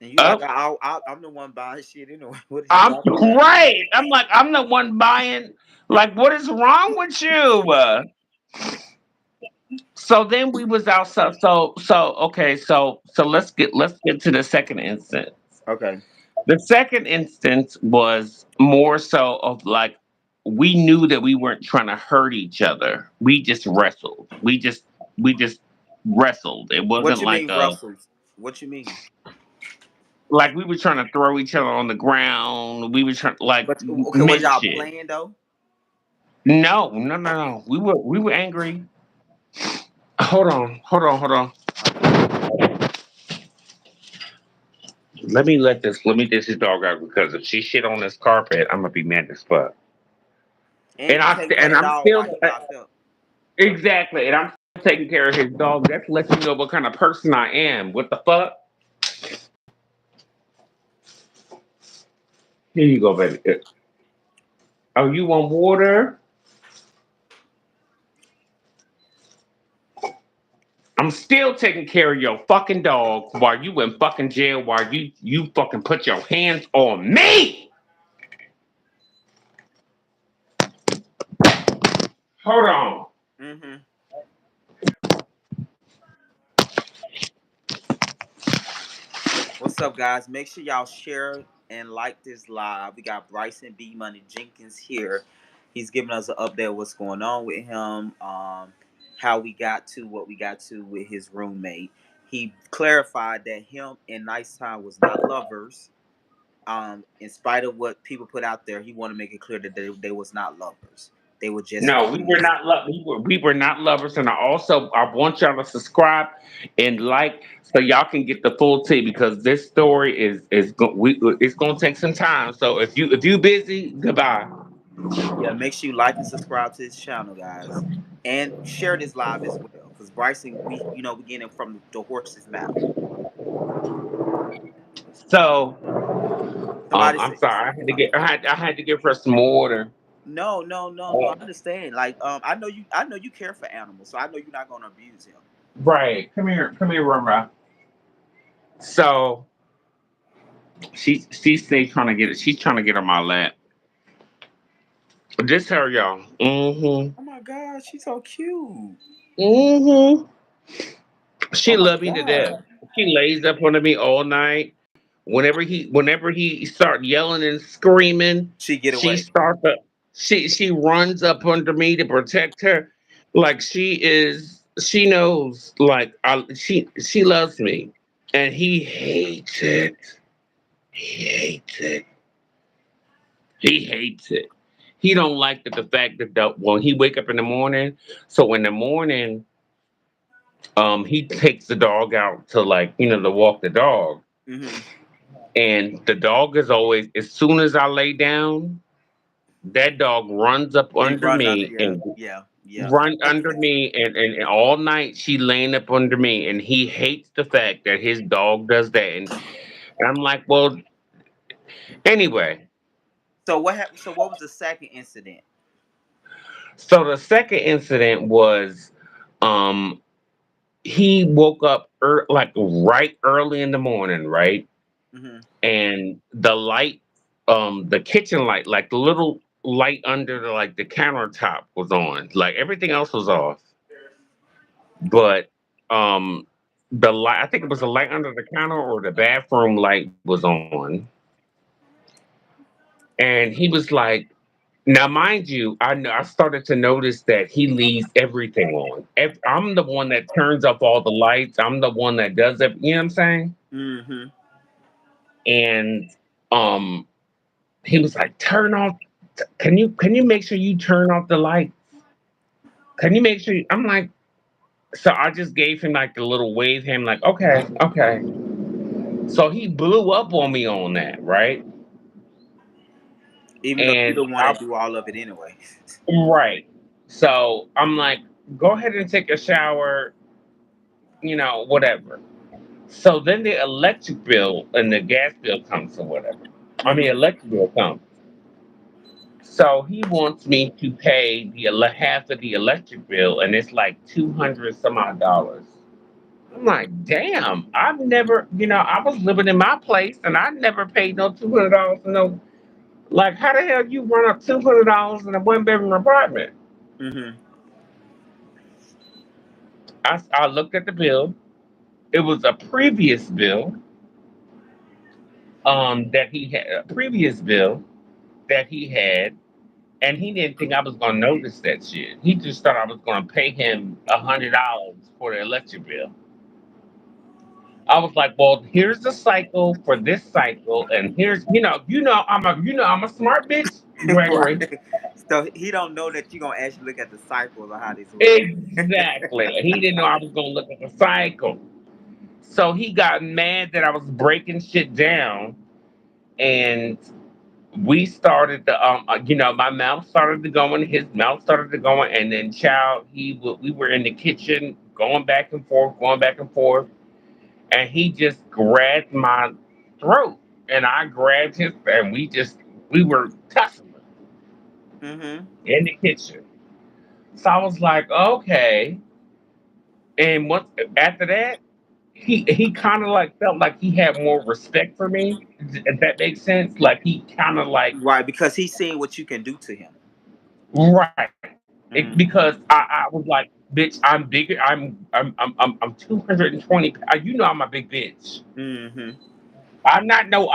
And you like Oh, I'm the one buying shit anyway. What are you I'm talking about? great. I'm like, I'm the one buying. Like, what is wrong with you? So then we was outside. Okay. So let's get to the second instance. Okay. The second instance was more so of like we knew that we weren't trying to hurt each other. We just wrestled. We just wrestled. It What wasn't you like mean Russell's? What you mean? we were trying to throw each other on the ground. We were trying like But okay, was men y'all shit. playing though? No, no, no, no. We were angry. Hold on. Okay. Let me let this dog out because if she shit on this carpet, I'm gonna be mad as fuck. And you can't pet And a I'm dog still while he locked up. exactly, and I'm taking care of his dog. That's lets you know what kind of person I am. What the fuck? Here you go, baby. Oh, you want water? I'm still taking care of your fucking dog while you in fucking jail. While you fucking put your hands on me. Hold on. Mm-hmm. What's up, guys? Make sure y'all share and like this live. We got Bryson B Money Jenkins here. He's giving us an update of what's going on with him, how we got to what we got to with his roommate. He clarified that him and Nicetime was not lovers. In spite of what people put out there, he wanted to make it clear that they was not lovers. They were just No, we were friends. not we were not lovers, and I want y'all to subscribe and like so y'all can get the full tea because this story it's gonna take some time. So if you busy, goodbye. Yeah, make sure you like and subscribe to his channel, guys, and share this live as well. Because Bryson, we getting it from the horse's mouth. So Somebody I'm say, sorry, I had to give her some water. no, no, no, no. I understand. Like, I know you care for animals, so I know you're not gonna abuse him. Right, come here, Rara. So she's still trying to get it. She's trying to get on my lap. This her, y'all. Mm-hmm. Oh my God, she's so cute. Mm-hmm. Oh She my loved me to death. God, She lays up under me all night. Whenever he start yelling and screaming, she get she away. starts up. She runs up under me to protect her. Like she is. She knows. Like she loves me, and he hates it. He hates it. He hates it. He don't like the fact that when he wake up in the morning. So in the morning, he takes the dog out to to walk the dog. Mm-hmm. And the dog is always, as soon as I lay down, that dog runs up He under run under. me Yeah, and yeah, yeah. run under me, and all night she laying up under me, and he hates the fact that his dog does that, and I'm like, well, anyway. So what happened? So what was the second incident? So the second incident was, um, he woke up like right early in the morning, right, Mm-hmm. and the light, the kitchen light, like the little light under the countertop was on. Like everything else was off, but um, the light. I think it was the light under the counter or the bathroom light was on. And he was like, now, mind you, I started to notice that he leaves everything on. I'm the one that turns off all the lights. I'm the one that does it. You know what I'm saying? Mm-hmm. And um, he was like, "Turn off. Can you make sure you turn off the light? Can you make sure?" I'm like, so I just gave him like the little wave hand, like, okay, okay. So he blew up on me on that, right? Even though you're And the one I that do all of it anyway. right. So I'm like, go ahead and take a shower, whatever. So then the electric bill and the gas bill comes or whatever. I mean, Mm-hmm. electric bill comes. So he wants me to pay half of the electric bill, and it's like 200 some odd dollars. I'm like, damn, I was living in my place and I never paid no $200 for no, like, how the hell you run up $200 in a one bedroom apartment? Mm-hmm. I looked at the bill. It was a previous bill, that he had, a previous bill that he had, and he didn't think I was gonna notice that shit. He just thought I was gonna pay him $100 for the electric bill. I was like, well, here's the cycle for this cycle, and here's I'm a smart bitch, Gregory. Right. So he don't know that you're gonna actually look at the cycles of how this works. Exactly. He didn't know I was gonna look at the cycle. So he got mad that I was breaking shit down, and we started the my mouth started to going, his mouth started to going, and then child, we were in the kitchen going back and forth, and he just grabbed my throat, and I grabbed his, and we were tussling Mm-hmm. in the kitchen. So I was like, okay. And once after that, he kind of like felt like he had more respect for me. If that makes sense, like he kind of like Right, because he's seeing what you can do to him. right. Mm-hmm. Because I was like, bitch, I'm bigger. I'm 220. You know I'm a big bitch. Mm-hmm. I'm not no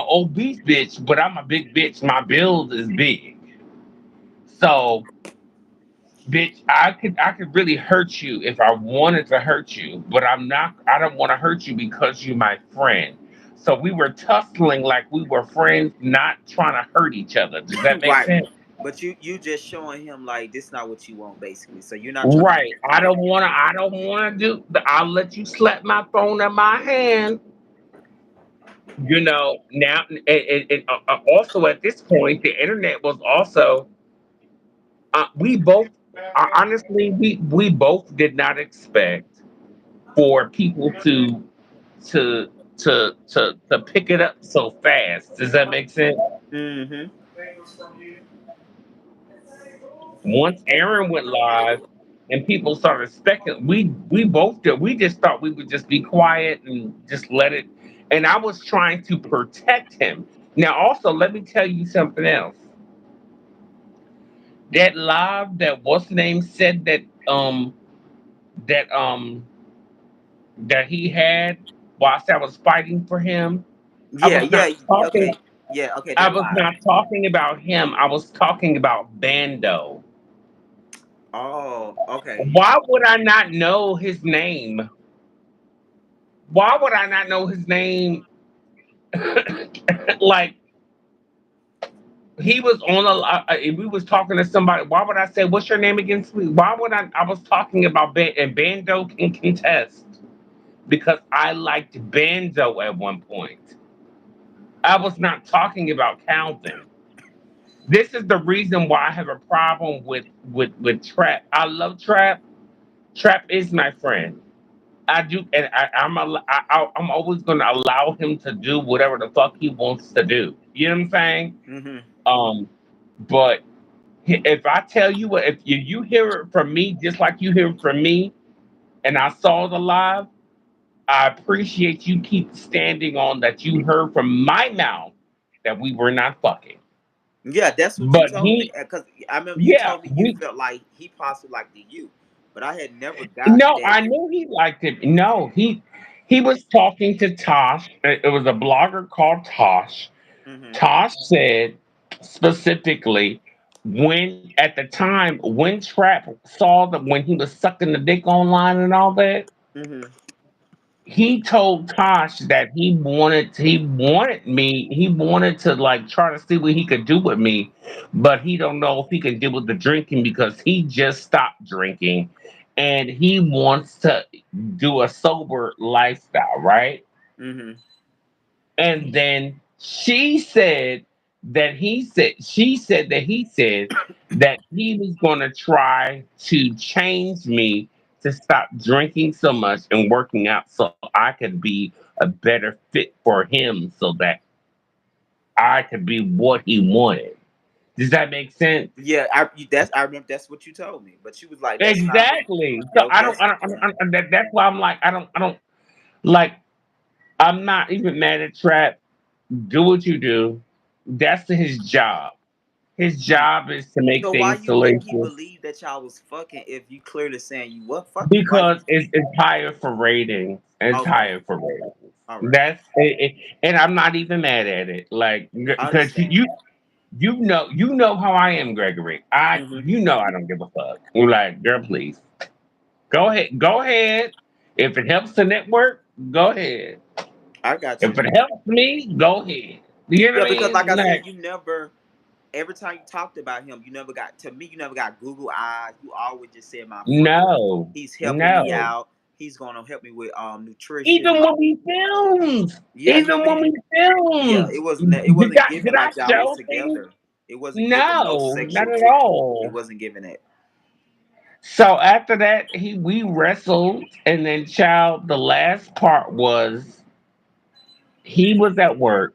obese bitch, but I'm a big bitch. My build is big. So bitch, I could really hurt you if I wanted to hurt you, but I don't want to hurt you because you're my friend. So we were tussling like we were friends, not trying to hurt each other. Does that make Right. sense? But you just showing him like this not what you want basically. So you're not trying to Right. hurt him. Okay. I don't wanna do I'll let you slap my phone in my hand. Now also at this point, the internet was also we both honestly we both did not expect for people to to pick it up so fast. Does that make sense? Mm-hmm. Once Aaron went live and people started speculating, we both did. We just thought we would just be quiet and just let it. And I was trying to protect him. Now, also, let me tell you something else. That live, that what's the name said that that he had whilst I was fighting for him. I Yeah, was yeah, not talking. okay. Yeah, okay, I that was live. not talking about him. I was talking about Bando. Oh, okay. Why would I not know his name? Why would I not know his name? Like he was on if we was talking to somebody, why would I say, "What's your name again, sweet?" Why would I? I was talking about and Bando can contest because I liked Bando at one point. I was not talking about Calvin. This is the reason why I have a problem with Trap. I love Trap. Trap is my friend. I do, and I'm always going to allow him to do whatever the fuck he wants to do. You know what I'm saying? Mm-hmm. Um, but if I tell you what, if you hear it from me, just like you hear it from me, and I saw the live, I appreciate you keep standing on that. You heard from my mouth that we were not fucking, Yeah, that's what you but told me. he, Because I remember you yeah, told me you we. felt like he possibly liked you, but I had never got No, that. I knew he liked it. No, he was talking to Tosh. It was a blogger called Tosh. Mm-hmm. Tosh said specifically when at the time when Trap saw that when he was sucking the dick online and all that, Mm-hmm. he told Tosh that he wanted to like try to see what he could do with me, but he don't know if he can deal with the drinking because he just stopped drinking and he wants to do a sober lifestyle, right? Mm-hmm. And then she said that he said that he was going to try to change me to stop drinking so much and working out so I could be a better fit for him so that I could be what he wanted. Does that make sense? Yeah, I remember that's what you told me, but she was like, "That's not who." Exactly. So Yo, that's that's why I'm like, I don't like, I'm not even mad at Trap. Do what you do. That's his job. His job is to make so. Why things you think he salacious believed that y'all was fucking if you clearly saying you what fucking? Why you? because it's higher for ratings. It's Okay, higher for ratings. all right, That's and I'm not even mad at it. Like I because understand. you know how I am, Gregory. Mm-hmm. You know I don't give a fuck. You're like, girl, please go ahead. If it helps the network, go ahead. I got you. If it helps me, go ahead. You know Yeah, what I because like mean? I said, Like you never. Every time you talked about him, you never got to me. You never got Google eyes. You always just said my friend. no, He's helping me no. out. He's gonna help me with nutrition. Even when we filmed, Yeah, he even when did. we Yeah, filmed, it wasn't did given I like y'all was show things? together. It wasn't given no No, not sexual at tension. It all. wasn't given that. So after that, we wrestled, and then child, the last part was he was at work.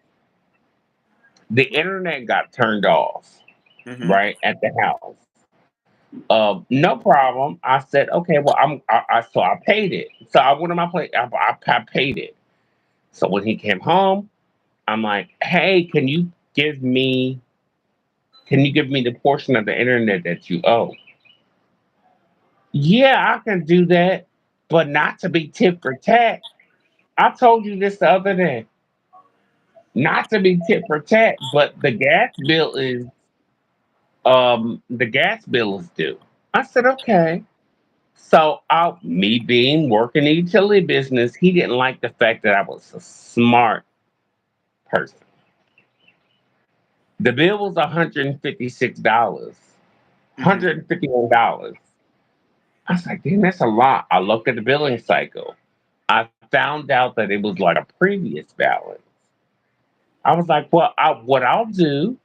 The internet got turned off, Mm-hmm. right at the house. No problem. I said, okay, well, so I paid it. So I went on my plate. I paid it. So when he came home, I'm like, hey, can you give me the portion of the internet that you owe? Yeah, I can do that, but not to be tit for tat. I told you this the other day. Not to be tit for tat, but the gas bill is due. I said, okay. So me being working the utility business, he didn't like the fact that I was a smart person. The bill was $156, Mm-hmm. $151. I was like, damn, that's a lot. I looked at the billing cycle. I found out that it was like a previous balance. I was like, well, what I'll do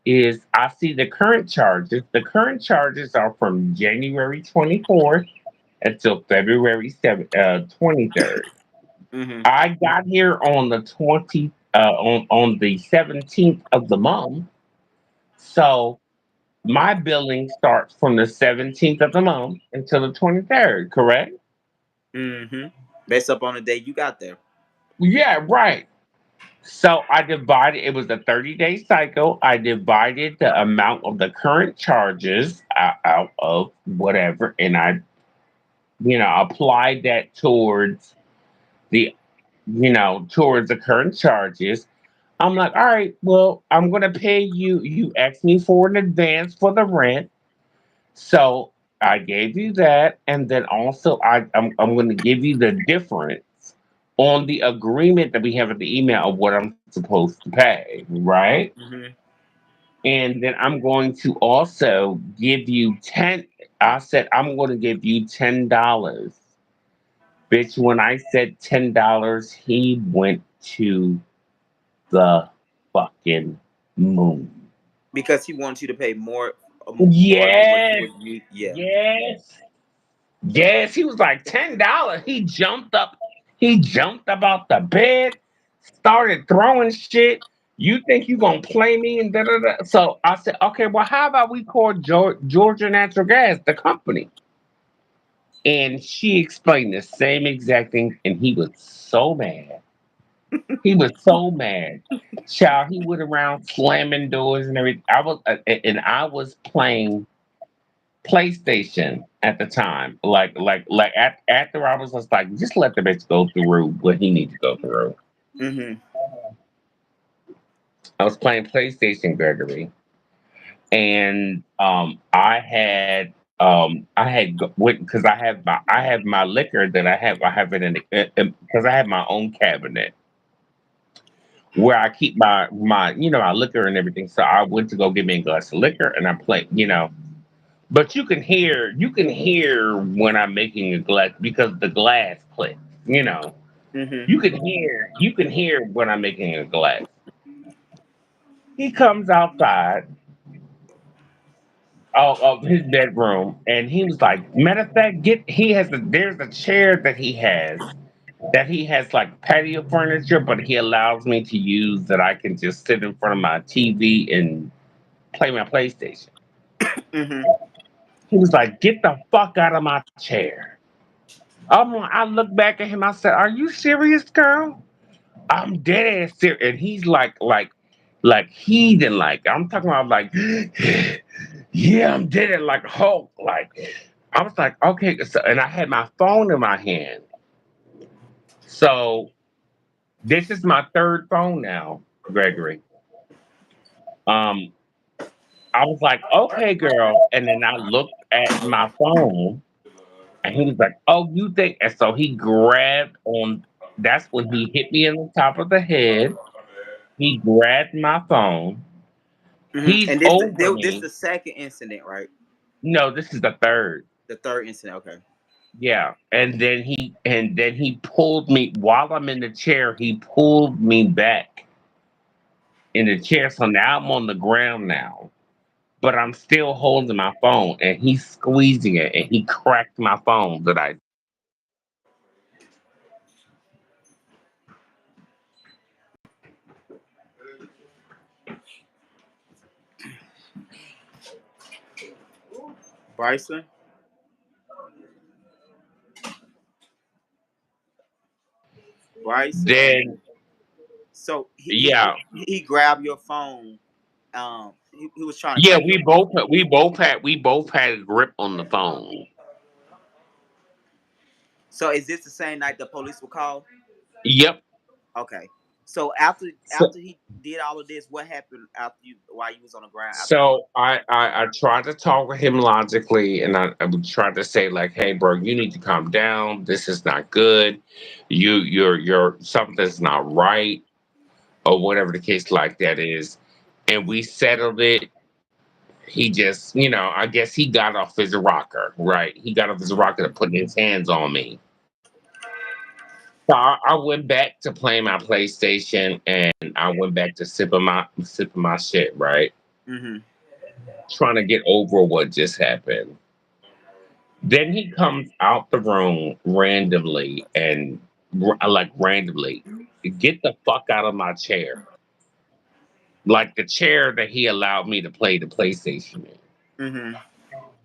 is I see the current charges. The current charges are from January 24th until February 23rd. Mm-hmm. I got here on the 20 on the 17th of the month. So my billing starts from the 17th of the month until the 23rd, correct? Mm-hmm. Based up on the day you got there. Yeah, right. So I divided, it was a 30-day cycle. I divided the amount of the current charges out of whatever, and I, applied that the, towards the current charges. I'm like, all right, well, I'm going to pay you. You asked me for an advance for the rent. So I gave you that. And then also, I'm going to give you the difference on the agreement that we have in the email of what I'm supposed to pay, right? Mm-hmm. And then I'm going to also give you 10. I said, I'm going to give you $10. Bitch, when I said $10, he went to the fucking moon. Because he wants you to pay more, more than what you Yes, would need. Yeah. yes, yes. He was like $10. He jumped up. He jumped up out the bed, started throwing shit. You think you gonna play me and da da da? So I said, okay, well, how about we call Georgia Natural Gas, the company? And she explained the same exact thing, and he was so mad. He was so mad. Child, he went around slamming doors and everything. I was playing PlayStation at the time. After I was just like, just let the bitch go through what he needs to go through. Mm-hmm. I was playing PlayStation, Gregory, and I had went because I have my liquor that I have it in because I have my own cabinet where I keep my my liquor and everything. So I went to go get me a glass of liquor, and I play. But you can hear when I'm making a glass because the glass clicks. You know, Mm-hmm. you can hear when I'm making a glass. He comes outside of his bedroom, and he was like, matter of fact, there's a chair that he has like patio furniture, but he allows me to use that I can just sit in front of my TV and play my PlayStation. Mm-hmm. He was like, get the fuck out of my chair. I looked back at him. I said, are you serious, girl? I'm dead ass serious. And he's like heathen. Like, I'm talking about like, yeah, I'm dead like Hulk. Like, I was like, okay. So, and I had my phone in my hand. So this is my third phone now, Gregory. Um, I was like, okay, girl. And then I looked at my phone and he was like, oh, you think? And so he grabbed on, that's when he hit me in the top of the head. He grabbed my phone. Mm-hmm. He's And over this me. the second incident, right? No, this is the third. The third incident. Okay. Yeah, and then he pulled me while I'm in the chair. He pulled me back in the chair, so now I'm on the ground now, but I'm still holding my phone, and he's squeezing it, and he cracked my phone that I. Bryson. Bryson. Then So yeah, he grabbed your phone. He was trying to yeah, crack your phone. we both had a grip on the phone. So is this the same night the police were called? Yep. Okay. So after So, he did all of this, what happened after you while you was on the ground after he? so I tried to talk with him logically, and I would try to say like, "Hey, bro, you need to calm down. This is not good. You're something's not right, or whatever the case like that is." And we settled it. He just, I guess he got off his rocker, right? He got off his rocker to put his hands on me. So I went back to playing my PlayStation, and I went back to sipping my shit, right? Mm-hmm. Trying to get over what just happened. Then he comes out the room randomly and like randomly, get the fuck out of my chair. Like the chair that he allowed me to play the PlayStation in. Mm-hmm.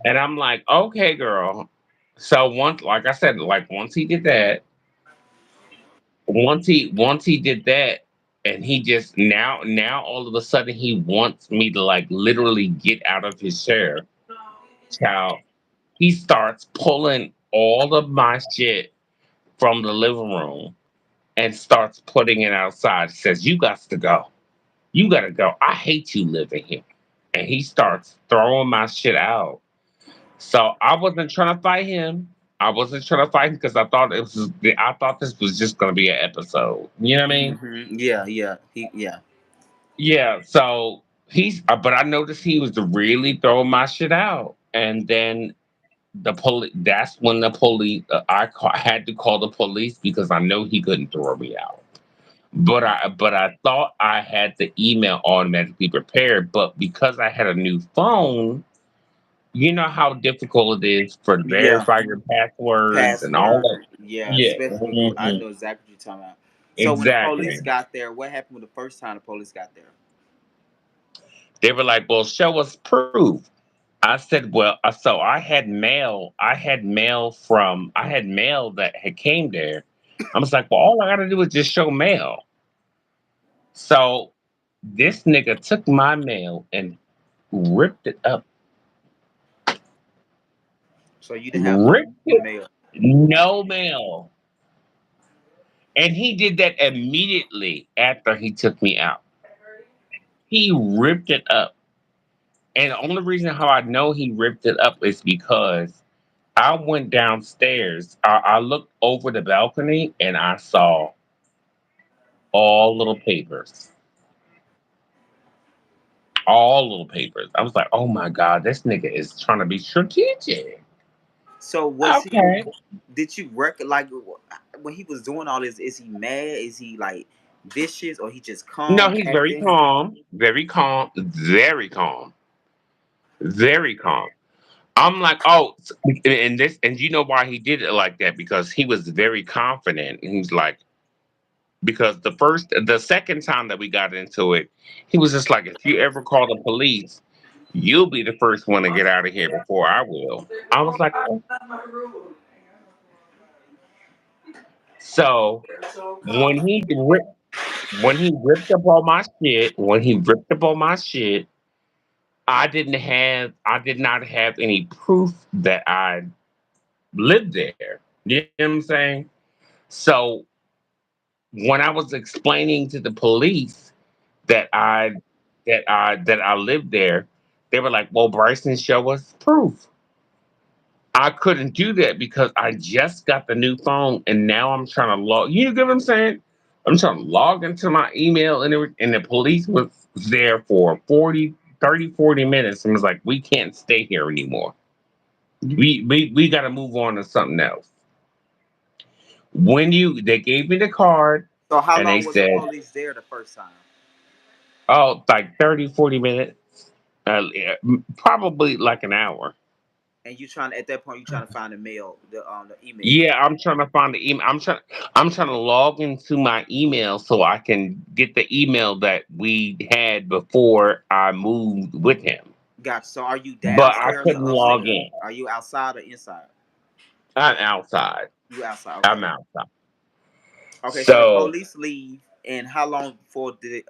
And I'm like, okay, girl. So once, like I said, like once he did that, once he did that, and he just now all of a sudden he wants me to like literally get out of his chair. Child, he starts pulling all of my shit from the living room and starts putting it outside. Says, "You got to go. You got to go. I hate you living here." And he starts throwing my shit out. So I wasn't trying to fight him. I wasn't trying to fight him because I thought this was just gonna be an episode. You know what I mean? Mm-hmm. Yeah, yeah. Yeah. Yeah. So but I noticed he was really throwing my shit out, and then the police. That's when the police. Had to call the police because I know he couldn't throw me out. But I thought I had the email automatically prepared, but because I had a new phone, you know how difficult it is for Yeah. verify your passwords and all that. Password. Yeah, Yeah, especially with I mhm, know exactly what you're talking about. So when the police exactly. got there, what happened with the first time the police got there? They were like, "Well, show us proof." I said, "Well, so I had mail. I had mail that had came there." I was like, "Well, all I got to do is just show mail." So this nigga took my mail and ripped it up, So you didn't have no ripped it, mail. no mail, and he did that immediately after he took me out. He ripped it up. And the only reason how I know he ripped it up is because I went downstairs. I looked over the balcony and I saw all little papers. All little papers. I was like, oh my God, this nigga is trying to be strategic. So was he? Okay. Did you like when he was doing all this? Is he mad? Is he like vicious, or he just No, calm he's very acting? calm. Very calm. Very calm. Very calm. I'm like, oh, and you know why he did it like that? Because he was very confident. And he's like, because the second time that we got into it, he was just like, if you ever call the police, you'll be the first one to get out of here before I will. I was like, oh. So when he ripped up all my shit, I did not have any proof that I lived there. You know what I'm saying? So when I was explaining to the police that I lived there, they were like, "Well, Bryson, show us proof." I couldn't do that because I just got the new phone and now I'm trying to log. You get what I'm saying? I'm trying to log into my email and the police was there for 40 minutes and was like, "We can't stay here anymore." We got to move on to something else. When they gave me the card So how and they long was the said, police there the first time? oh, like 30, 40 minutes, yeah, probably like an hour. And you trying at that point you trying to find the mail, the email. Yeah, I'm trying to find the email. I'm trying to log into my email so I can get the email that we had before I moved with him. Gotcha. So are you But I downstairs or couldn't log upstairs? in. Are you outside or inside? I'm outside. You outside. I'm Okay. outside. Okay. So the So police leave, and how long did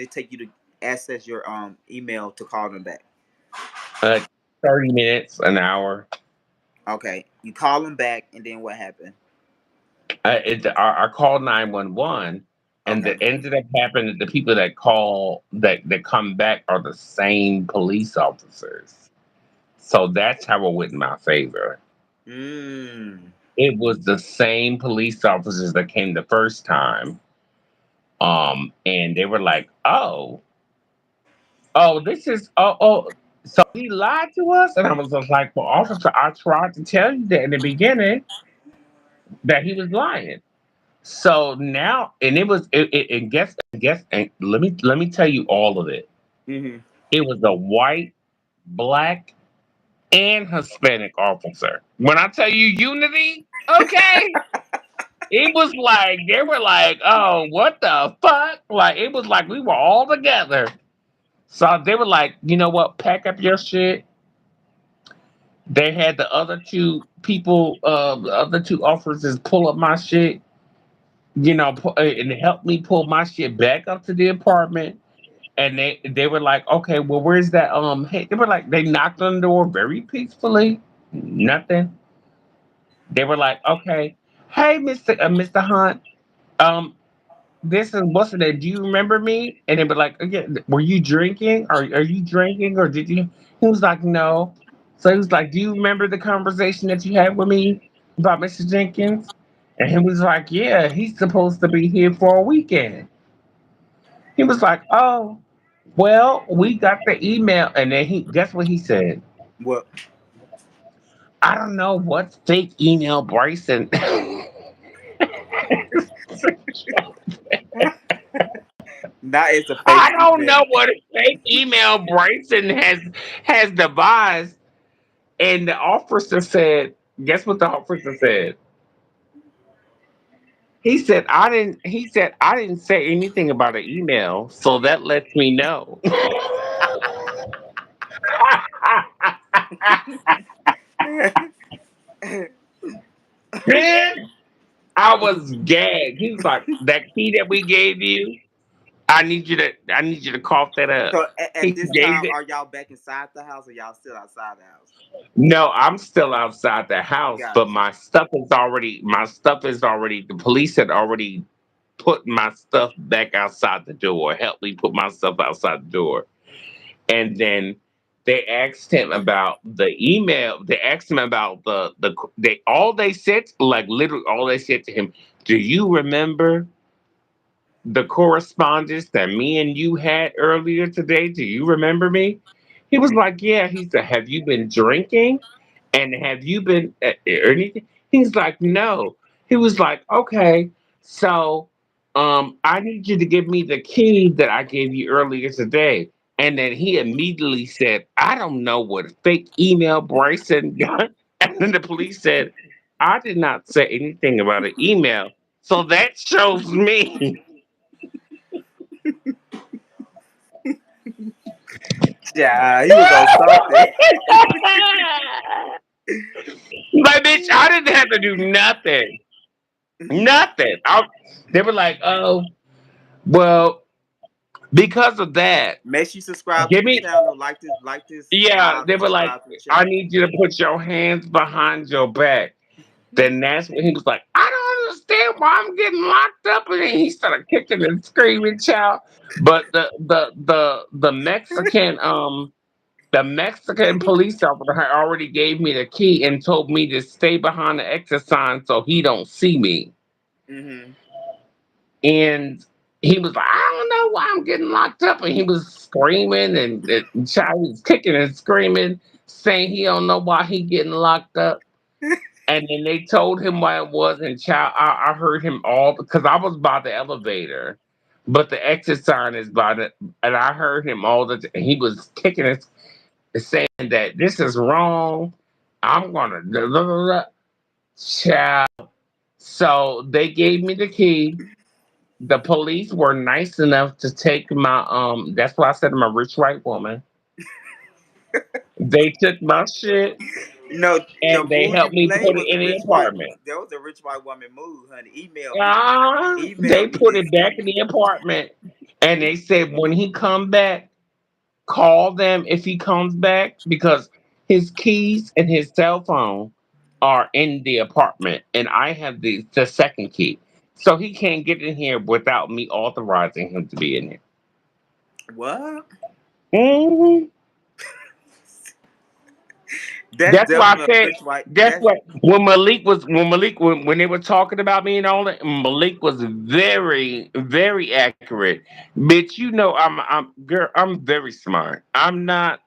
it take you to access your email to call them back? uh, 30 minutes, an hour. Okay. You call them back, and then what happened? I called 911, and Okay. that ended up happening. The people that call that come back are the same police officers. So that's how it went in my favor. Mm. It was the same police officers that came the first time. And they were like, oh, this is so he lied to us, and I was just like, well, officer, I tried to tell you that in the beginning that he was lying. So now, and and guess, and let me tell you all of it. Hmm. It was a white, black, and Hispanic officer. When I tell you unity, okay, it was like they were like, oh, what the fuck? Like it was like we were all together. So they were like, you know what? Pack up your shit. They had the other two people, the other two officers pull up my shit, and help me pull my shit back up to the apartment. And they were like, okay, well, where's that? Hey, they were like, they knocked on the door very peacefully. Nothing. They were like, okay, hey, Mr. Hunt, um, this is what's the name? Do you remember me? And they were like, again, were you drinking? Are you drinking, or did you? He was like, no. So he was like, do you remember the conversation that you had with me about Mr. Jenkins? And he was like, yeah, he's supposed to be here for a weekend. He was like, oh, well, we got the email, and then he guess what he said? What? I don't know what fake email Bryson. That is a fake I don't email. know what fake email Bryson has devised. And the officer said, guess what the officer said? He said I didn't say anything about an email, so that lets me know. Man, I was gagged. He was like, that key that we gave you, I need you to cough that up. So He at this gave time, it. are y'all back inside the house or y'all still outside the house? No, I'm still outside the house, but Gotcha. my stuff is already the police had already put my stuff back outside the door, helped me put my stuff outside the door. And then they asked him about the email. They asked him about they said, like literally all they said to him, do you remember the correspondence that me and you had earlier today? Do you remember me? He was like, yeah. He said, have you been drinking? And have you been or anything? He's like, no. He was like, okay, so I need you to give me the key that I gave you earlier today. And then he immediately said, I don't know what fake email Bryson got. And then the police said, I did not say anything about an email. So that shows me. Yeah, he was on something. Like, bitch, I didn't have to do nothing. Nothing. They were like, oh, well, because of that, Make sure you subscribe to give the me, channel, like this yeah, live, they and were like, subscribe to the I channel. need you to put your hands behind your back. Then that's when he was like, I don't understand why I'm getting locked up. And then he started kicking and screaming, child. But the Mexican police officer had already gave me the key and told me to stay behind the exit sign so he don't see me. Hmm. And he was like, I don't know why I'm getting locked up. And he was screaming and child was kicking and screaming, saying he don't know why he getting locked up. And then they told him why it was. And child, I heard him all because I was by the elevator, but the exit sign is by the, and I heard him all the time. He was kicking and saying that this is wrong. I'm gonna blah, blah, blah, blah. Child. So they gave me the key. The police were nice enough to take my that's why I said I'm a rich white woman. They took my shit No, the and they move you helped me played put it was a in the rich white. apartment. That was a rich white woman move, honey. They Email me put his it back in key. the apartment and they said when he come back, call them if he comes back because his keys and his cell phone are in the apartment and I have the second key. So he can't get in here without me authorizing him to be in here. What? Mhm. That's That's why definitely I a said. rich white. That's That's what when Malik when they were talking about me and all that. Malik was very accurate. Bitch, you know I'm girl. I'm very smart. I'm not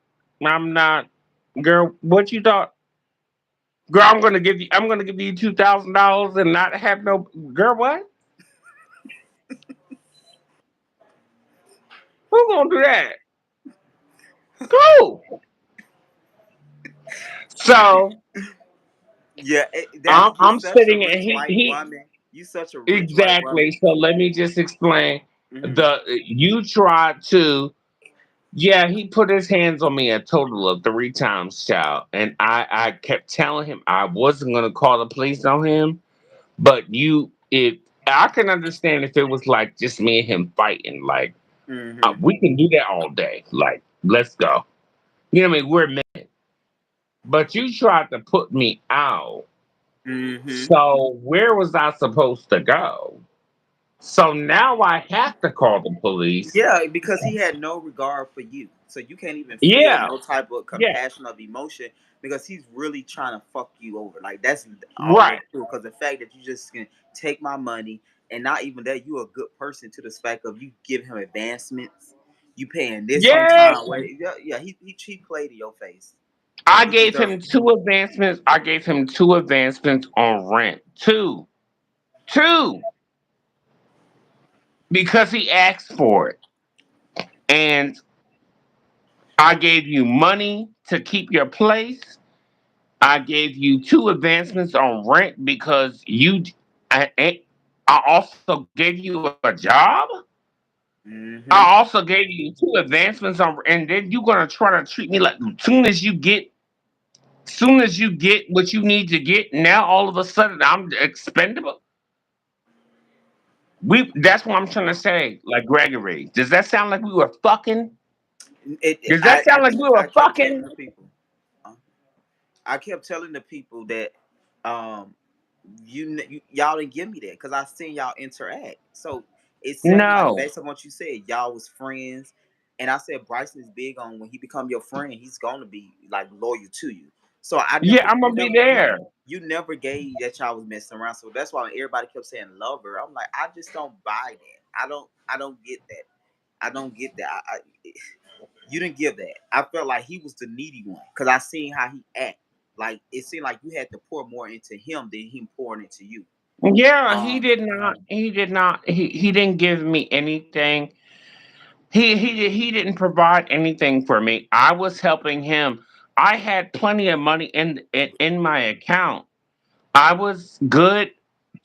girl. What you thought? Girl, I'm gonna give you $2,000 and not have no girl. What? Who gonna do that? Who? So you're I'm such a sitting and rich white he woman. You such a rich white exactly. woman. So let me just explain. Hmm. The you tried to yeah, he put his hands on me a total of 3 times, child. And I kept telling him I wasn't gonna call the police on him, but you if I can understand if it was like just me and him fighting, like Hmm. we can do that all day. Like, let's go. You know what I mean? We're men. But you tried to put me out. Hmm. So where was I supposed to go? So now I have to call the police. Yeah, because he had no regard for you. So you can't even feel Yeah, no type of yeah, compassion of emotion because he's really trying to fuck you over. Like that's all right. they do. Because the fact that you just can take my money and not even that you a good person to the fact of you give him advancements, you paying this on Yeah, time. Wait, yeah, yeah, he played in your face. I He gave deserved. him two advancements. I gave him two advancements on rent. Two, because he asked for it. And I gave you money to keep your place. I gave you two advancements on rent because I also gave you a job. I Hmm. also gave you two advancements on, and then you're gonna try to treat me like soon as you get what you need to get. Now all of a sudden I'm expendable. That's what I'm trying to say. Like Gregory, does that sound like we were fucking? Does that sound like we were I kept telling fucking? the people. I kept telling the people that um y'all didn't give me that because I seen y'all interact. So it seemed like No. based on what you said, y'all was friends. And I said Bryson is big on when he become your friend, he's gonna be like loyal to you. So I Yeah, never I'm you gonna be never there. you never gave that y'all was messing around. So that's why everybody kept saying lover. I'm like, I just don't buy that. I don't get that. I don't get that. You didn't give that. I felt like he was the needy one because I seen how he act. Like it seemed like you had to pour more into him than him pouring into you. Yeah, he Um, did not. He did not. He didn't give me anything. He didn't provide anything for me. I was helping him. I had plenty of money in my account. I was good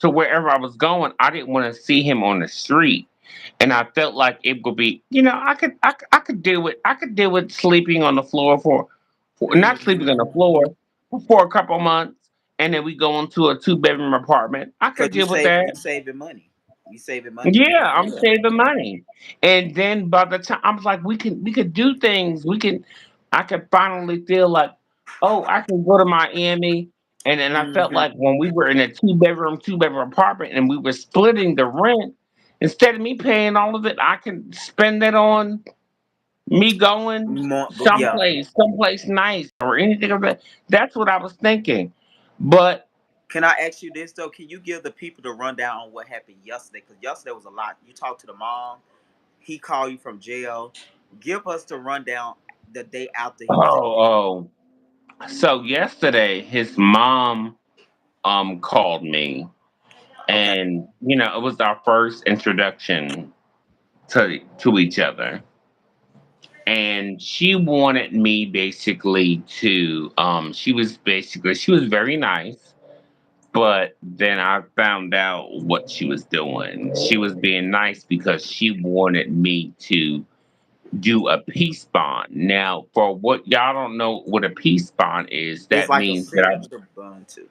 to wherever I was going. I didn't want to see him on the street, and I felt like it would be. I could deal with. I could deal with sleeping on the floor for not sleeping on the floor for a couple months, and then we go into a 2 bedroom apartment. I Cause could deal with that. you saving money. You saving money. You Yeah, can't do I'm that. saving money. And then by the time I was like, we could do things. I could finally feel like, oh, I can go to Miami. And then I felt Hmm. like when we were in a two bedroom apartment and we were splitting the rent, instead of me paying all of it, I can spend it on me going More, but yeah, someplace nice or anything of that. That's what I was thinking. But Can I ask you this though? Can you give the people the rundown on what happened yesterday? Because yesterday was a lot. You talked to the mom. He called you from jail. Give us the rundown the day after he was. Oh, so yesterday his mom called me, Okay. and it was our first introduction to each other, and she wanted me basically to she was very nice, but then I found out what she was doing. She was being nice because she wanted me to do a peace bond. Now, for what y'all don't know what a peace bond is, It's that like a means that signature bond too.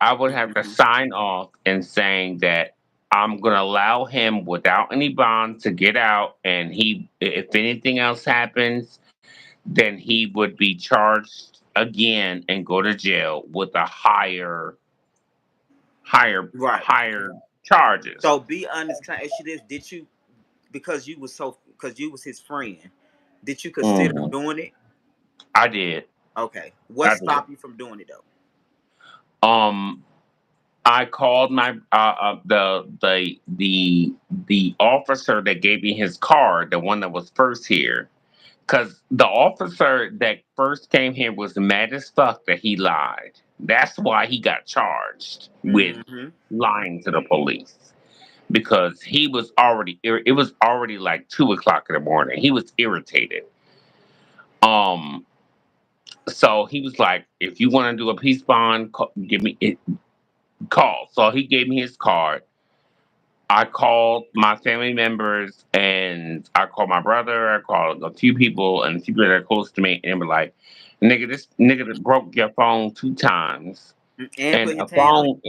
I would have to Hmm. sign off and saying that I'm going to allow him without any bond to get out, and if anything else happens, then he would be charged again and go to jail with a Right. higher charges. So be honest. Can I ask you this? Did you, because you was his friend, did you consider Mhm. doing it? I did. Okay. What I did. stopped you from doing it though? Um, I called my the officer that gave me his card, the one that was first here, because the officer that first came here was mad as fuck that he lied. That's why he got charged with Hmm. lying to the police because it was already like 2 o'clock in the morning. He was irritated. Um, so he was like, "If you want to do a peace bond, give me it. Call." So he gave me his card. I called my family members and I called my brother. I called a few people and people that are close to me, and they were like, "Nigga, this nigga that broke your phone 2 times And and put a his hand on phone,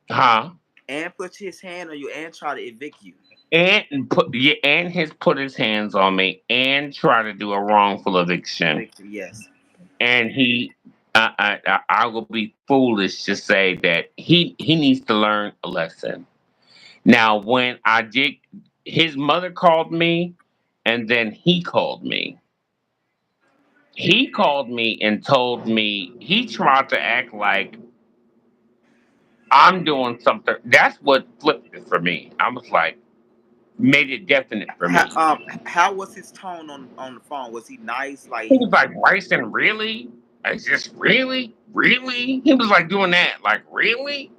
huh?" and put his hand on you and try to evict you. And his put his hands on me and try to do a wrongful eviction. Evict you, yes. And I will be foolish to say that he needs to learn a lesson. Now, when I did, his mother called me, and then he called me. He called me and told me he tried to act like I'm doing something. That's what flipped it for me. I was like, made it definite for How, me. how was his tone on the phone? Was he nice? He Like, was like, Bryson, really? Is this really? Really? He was like doing that. Like, really?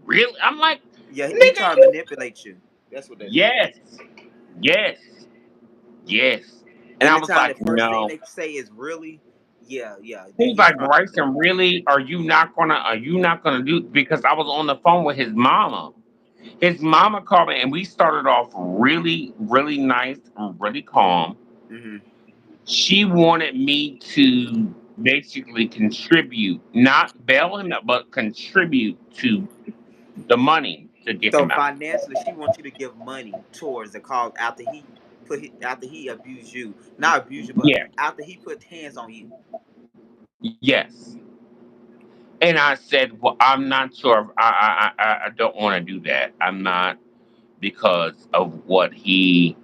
Really? I'm like, yeah, he nigga, trying to manipulate you. That's what that is. yes, yes, yes. And I was Anytime the like, first thing no. they say is really, yeah, yeah, then He's he's like, trying. Bryson, really? Are you not gonna do, because I was on the phone with his mama. His mama called me and we started off really, really nice and really calm. Hmm. She wanted me to basically contribute, not bail him out, but contribute to the money to get So him out. financially, she wants you to give money towards the cause after he abused you, not abuse you, but Yeah, after he put hands on you. yes. And I said, well, I'm not sure. I don't want to do that. I'm not, because of what he's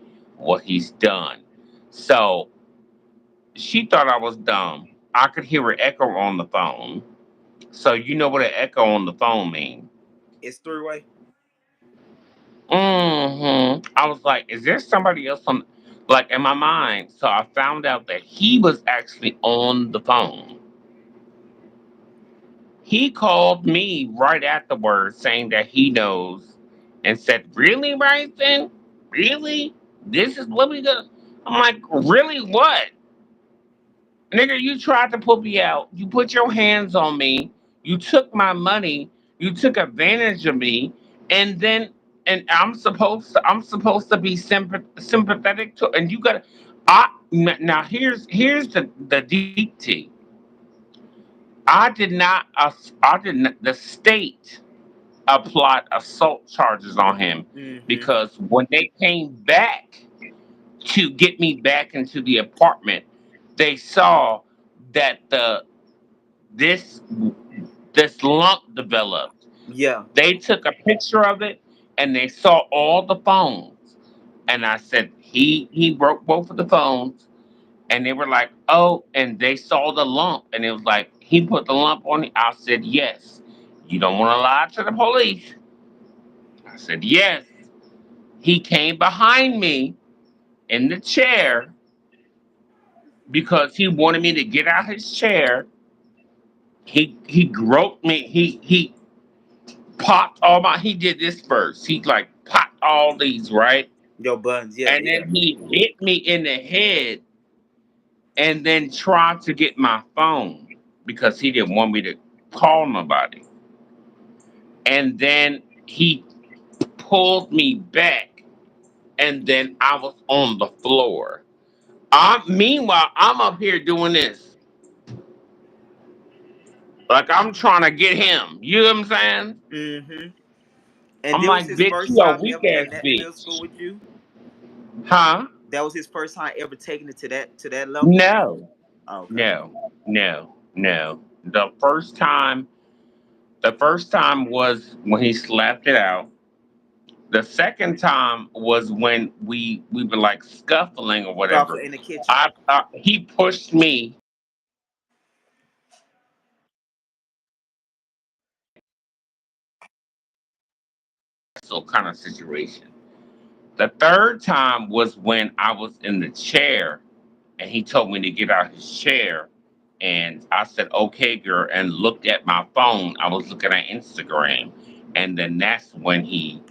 done. So she thought I was dumb. I could hear an echo on the phone. So you know what an echo on the phone means. It's three way. I was like, is there somebody else on, like, in my mind? So I found out that he was actually on the phone. He called me right afterwards saying that he knows and said, really, Bryson? Really? This is what we got? I'm like, really what? Nigga, you tried to put me out. You put your hands on me. You took my money. You took advantage of me. And then, and I'm supposed to be sympathetic to, and you got, now here's the deep tea. I did not, the state applied assault charges on him Hmm. because when they came back to get me back into the apartment, they saw that this this lump developed. Yeah. They took a picture of it and they saw all the phones. And I said, he broke both of the phones. And they were like, oh, and they saw the lump and it was like, he put the lump on it. I said, yes. You don't want to lie to the police. I said, yes. He came behind me in the chair because he wanted me to get out his chair. He groped me. He popped all my. He did this first. He like popped all these right, Your buns, yeah, and yeah. then he hit me in the head, and then tried to get my phone because he didn't want me to call nobody. And then he pulled me back, and then I was on the floor. Meanwhile, I'm up here doing this. Like I'm trying to get him. You know what I'm saying? Mm-hmm. And I'm that was like, his bitch, first you a time weak ever ass getting that bitch. physical with you. Huh? That was his first time ever taking it to that level. No. Oh, okay. No. The first time was when he slapped it out. The second time was when we were like scuffling or Scuffle whatever. in the kitchen. He pushed me. So kind of situation. The third time was when I was in the chair and he told me to get out his chair. And I said, okay, girl, and looked at my phone. I was looking at Instagram. And then that's when he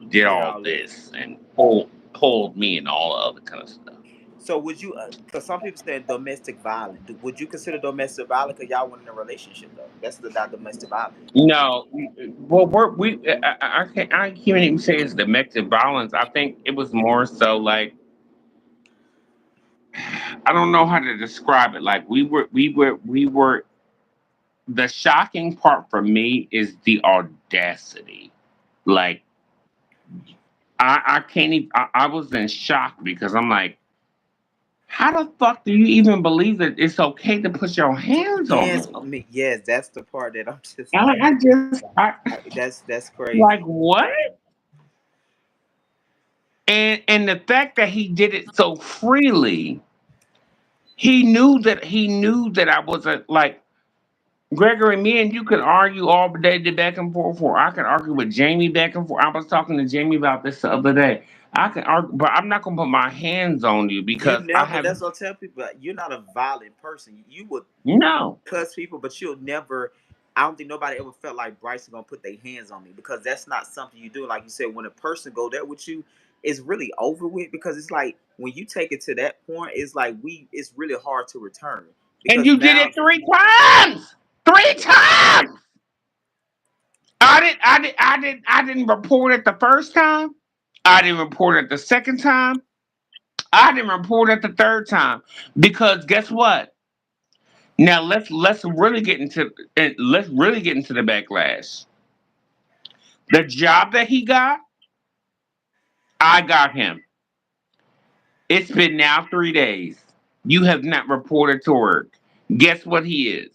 did Did all all this. this and pulled me and all the other kind of stuff. So would you? Because some people say domestic violence. Would you consider domestic violence? Because y'all weren't in a relationship though. That's the not domestic violence. No, well, I can't even say it's domestic violence. I think it was more so like I don't know how to describe it. Like we were. The shocking part for me is the audacity. Like I can't even. I was in shock because I'm like, how the fuck do you even believe that it's okay to put your Put hands on hands me? on me. Yes, that's the part that I'm just I, like. I just That's like crazy. what? And the fact that he did it so freely, he knew that I wasn't like Gregory. Me and you could argue all day, back and forth, or I could argue with Jamie back and forth. I was talking to Jamie about this the other day. I can argue, but I'm not gonna put my hands on you You because I never. have That's what I tell people. You're not a violent person. You would no. cuss people, but you'll never. I don't think nobody ever felt like Bryson gonna put their hands on me because that's not something you do. Like you said, when a person go there with you, it's really over with because it's like when you take it to that point, it's like it's really hard to return And because you did now it 3 times. 3 times. I didn't report it the first time. I didn't report it the second time. I didn't report it the third time because guess what? Now let's really get into the backlash. The job that he got, I got him. It's been now 3 days. You have not reported to work. Guess what he is?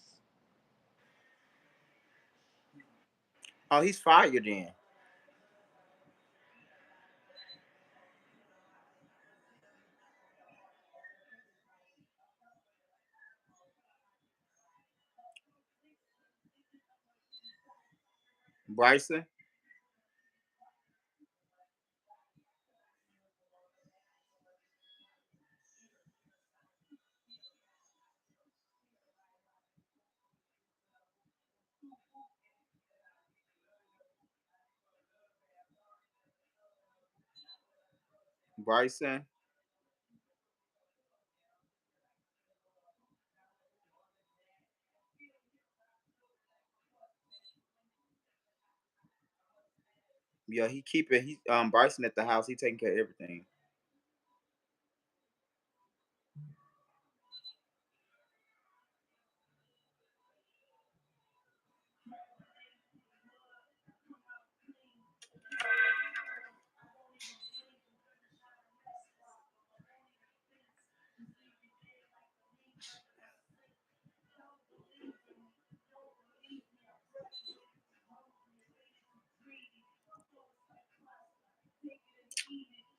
oh he's fired then. Bryson, Bryson, yeah, he keeping he Bryson at the house. He taking care of everything.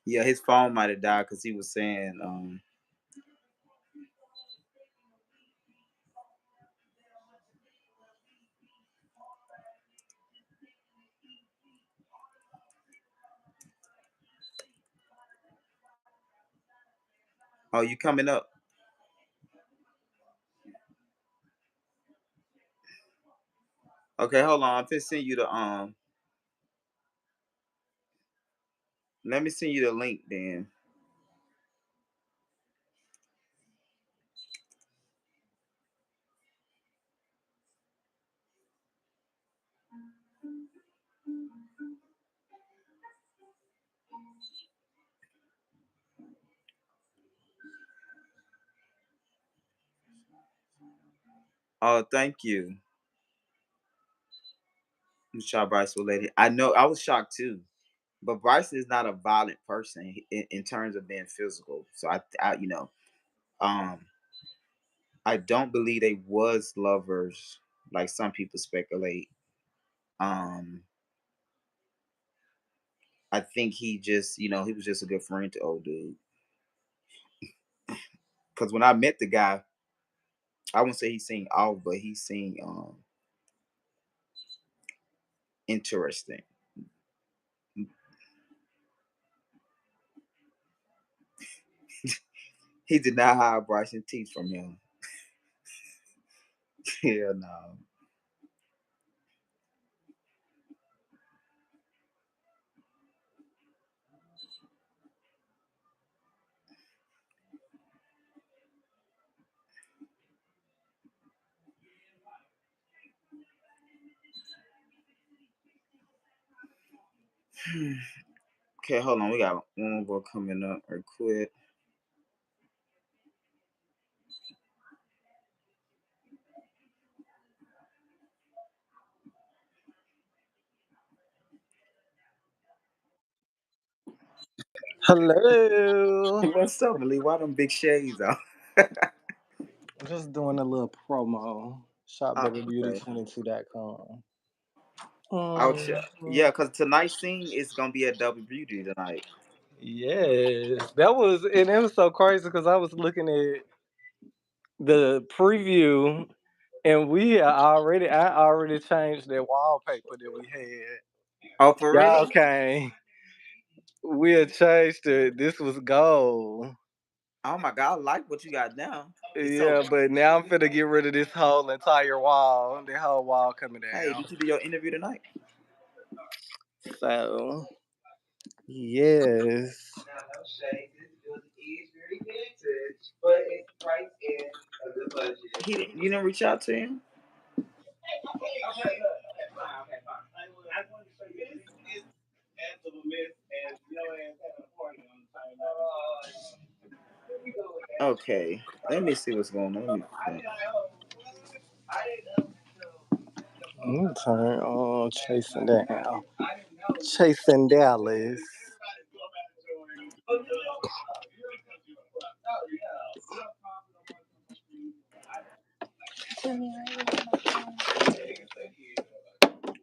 Yeah, his phone might have died because he was saying Oh, you coming up? Okay, hold on. I'm finna send you the Let me send you the link then. Oh, thank you. I'm shocked Bryson lady. I know I was shocked too. But Bryson is not a violent person in terms of being physical. So um I don't believe they was lovers like some people speculate. Um I think he just, he was just a good friend to old dude. Cause when I met the guy, I wouldn't say he seemed off, but he seemed interesting. He did not hide Bryson teeth from him. Yeah, no. Okay, hold on. We got one more coming up right quick. Hello. What's up, Lee? Why them big shades on? Just doing a little promo. Oh, okay. ShopBabyBeauty22.com. Yeah, because tonight's scene is gonna be a double beauty tonight. Yes, that was, and it was so crazy because I was looking at the preview, and I already changed that wallpaper that we had. Oh, for Y'all real? came, we had changed it. This was gold. Oh my God, I like what you got now. It's so. Yeah, but now I'm finna get rid of this whole entire wall. The whole wall coming Hey, down. did you do your interview tonight? So yes. You didn't reach out to him? Okay, let me see what's going on. Let me think. Let me turn on Chasing Down. Chasing Dallas.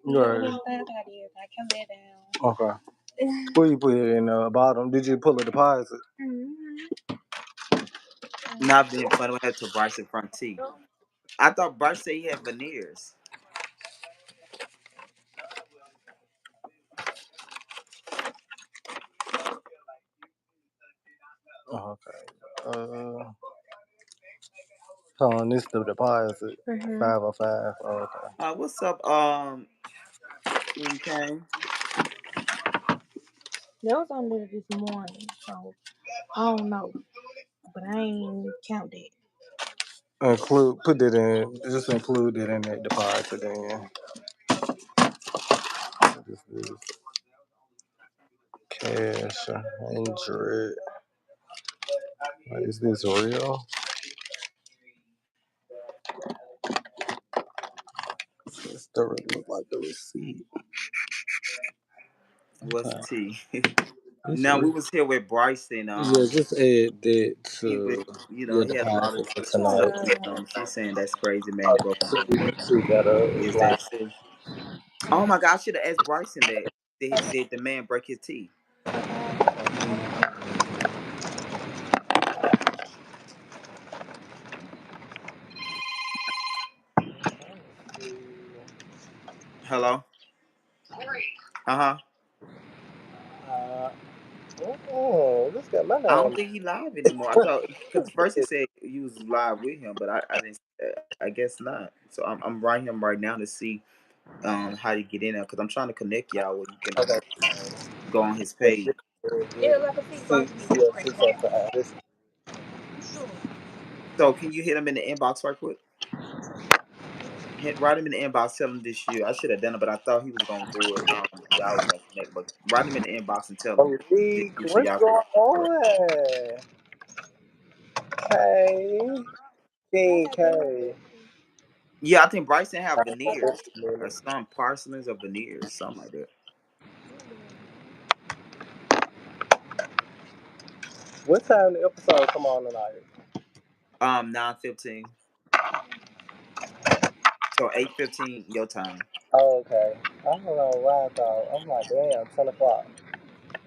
Right. Okay. Where you put it in the bottom? Did you pull a deposit? Not being funny, I had to Bryson front teeth. I thought Bryce said he had veneers. Oh, okay. Hold on, this the deposit. 505. Oh, okay. What's up, Queen Kane? That was on there this morning, so I don't know, but I ain't count that. Put it in, just include it in that deposit then. This is cash 100. Is this real? This doesn't look like the receipt. What's Okay. T? This Now we real. was here with Bryson. Yeah, just add that He was, to your he had a lot of deposit for stuff tonight. going on. She's saying that's crazy, man. Broke So home. you two gotta Is like that true? Oh my God, I should have asked Bryson that. Did the man break his teeth? Hello. Uh huh. uh, Oh, this got my I don't name. think he live anymore. I thought because first he said you was live with him, but I didn't. I guess not. So I'm writing him right now to see how you get in there because I'm trying to connect y'all where you can Okay. go on his Let's page. see. See something. So can you hit him in the inbox right quick? Write him in the inbox. Tell him this year. I should have done it, but I thought he was gonna do it. Y'all was gonna connect, but write him in the inbox and tell him Oh, this Leek, year so what's y'all can. going on? Hey, King K. Yeah, I think Bryson have veneers or some porcelains or veneers, something like that. What time the episode come on tonight? 9:15. So 8:15 your time. Oh, okay. I don't know why I thought. I'm like, damn, 10 o'clock.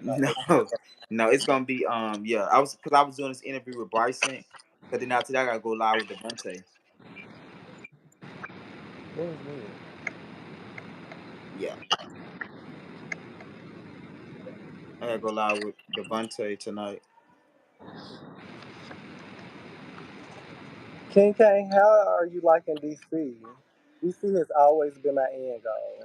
Not No, 8. no, it's gonna be yeah. I was doing this interview with Bryson, but then after that I gotta go live with Devontae. What is this? Yeah, I gotta go live with Devontae tonight. King K, how are you liking DC? DC has always been my end goal.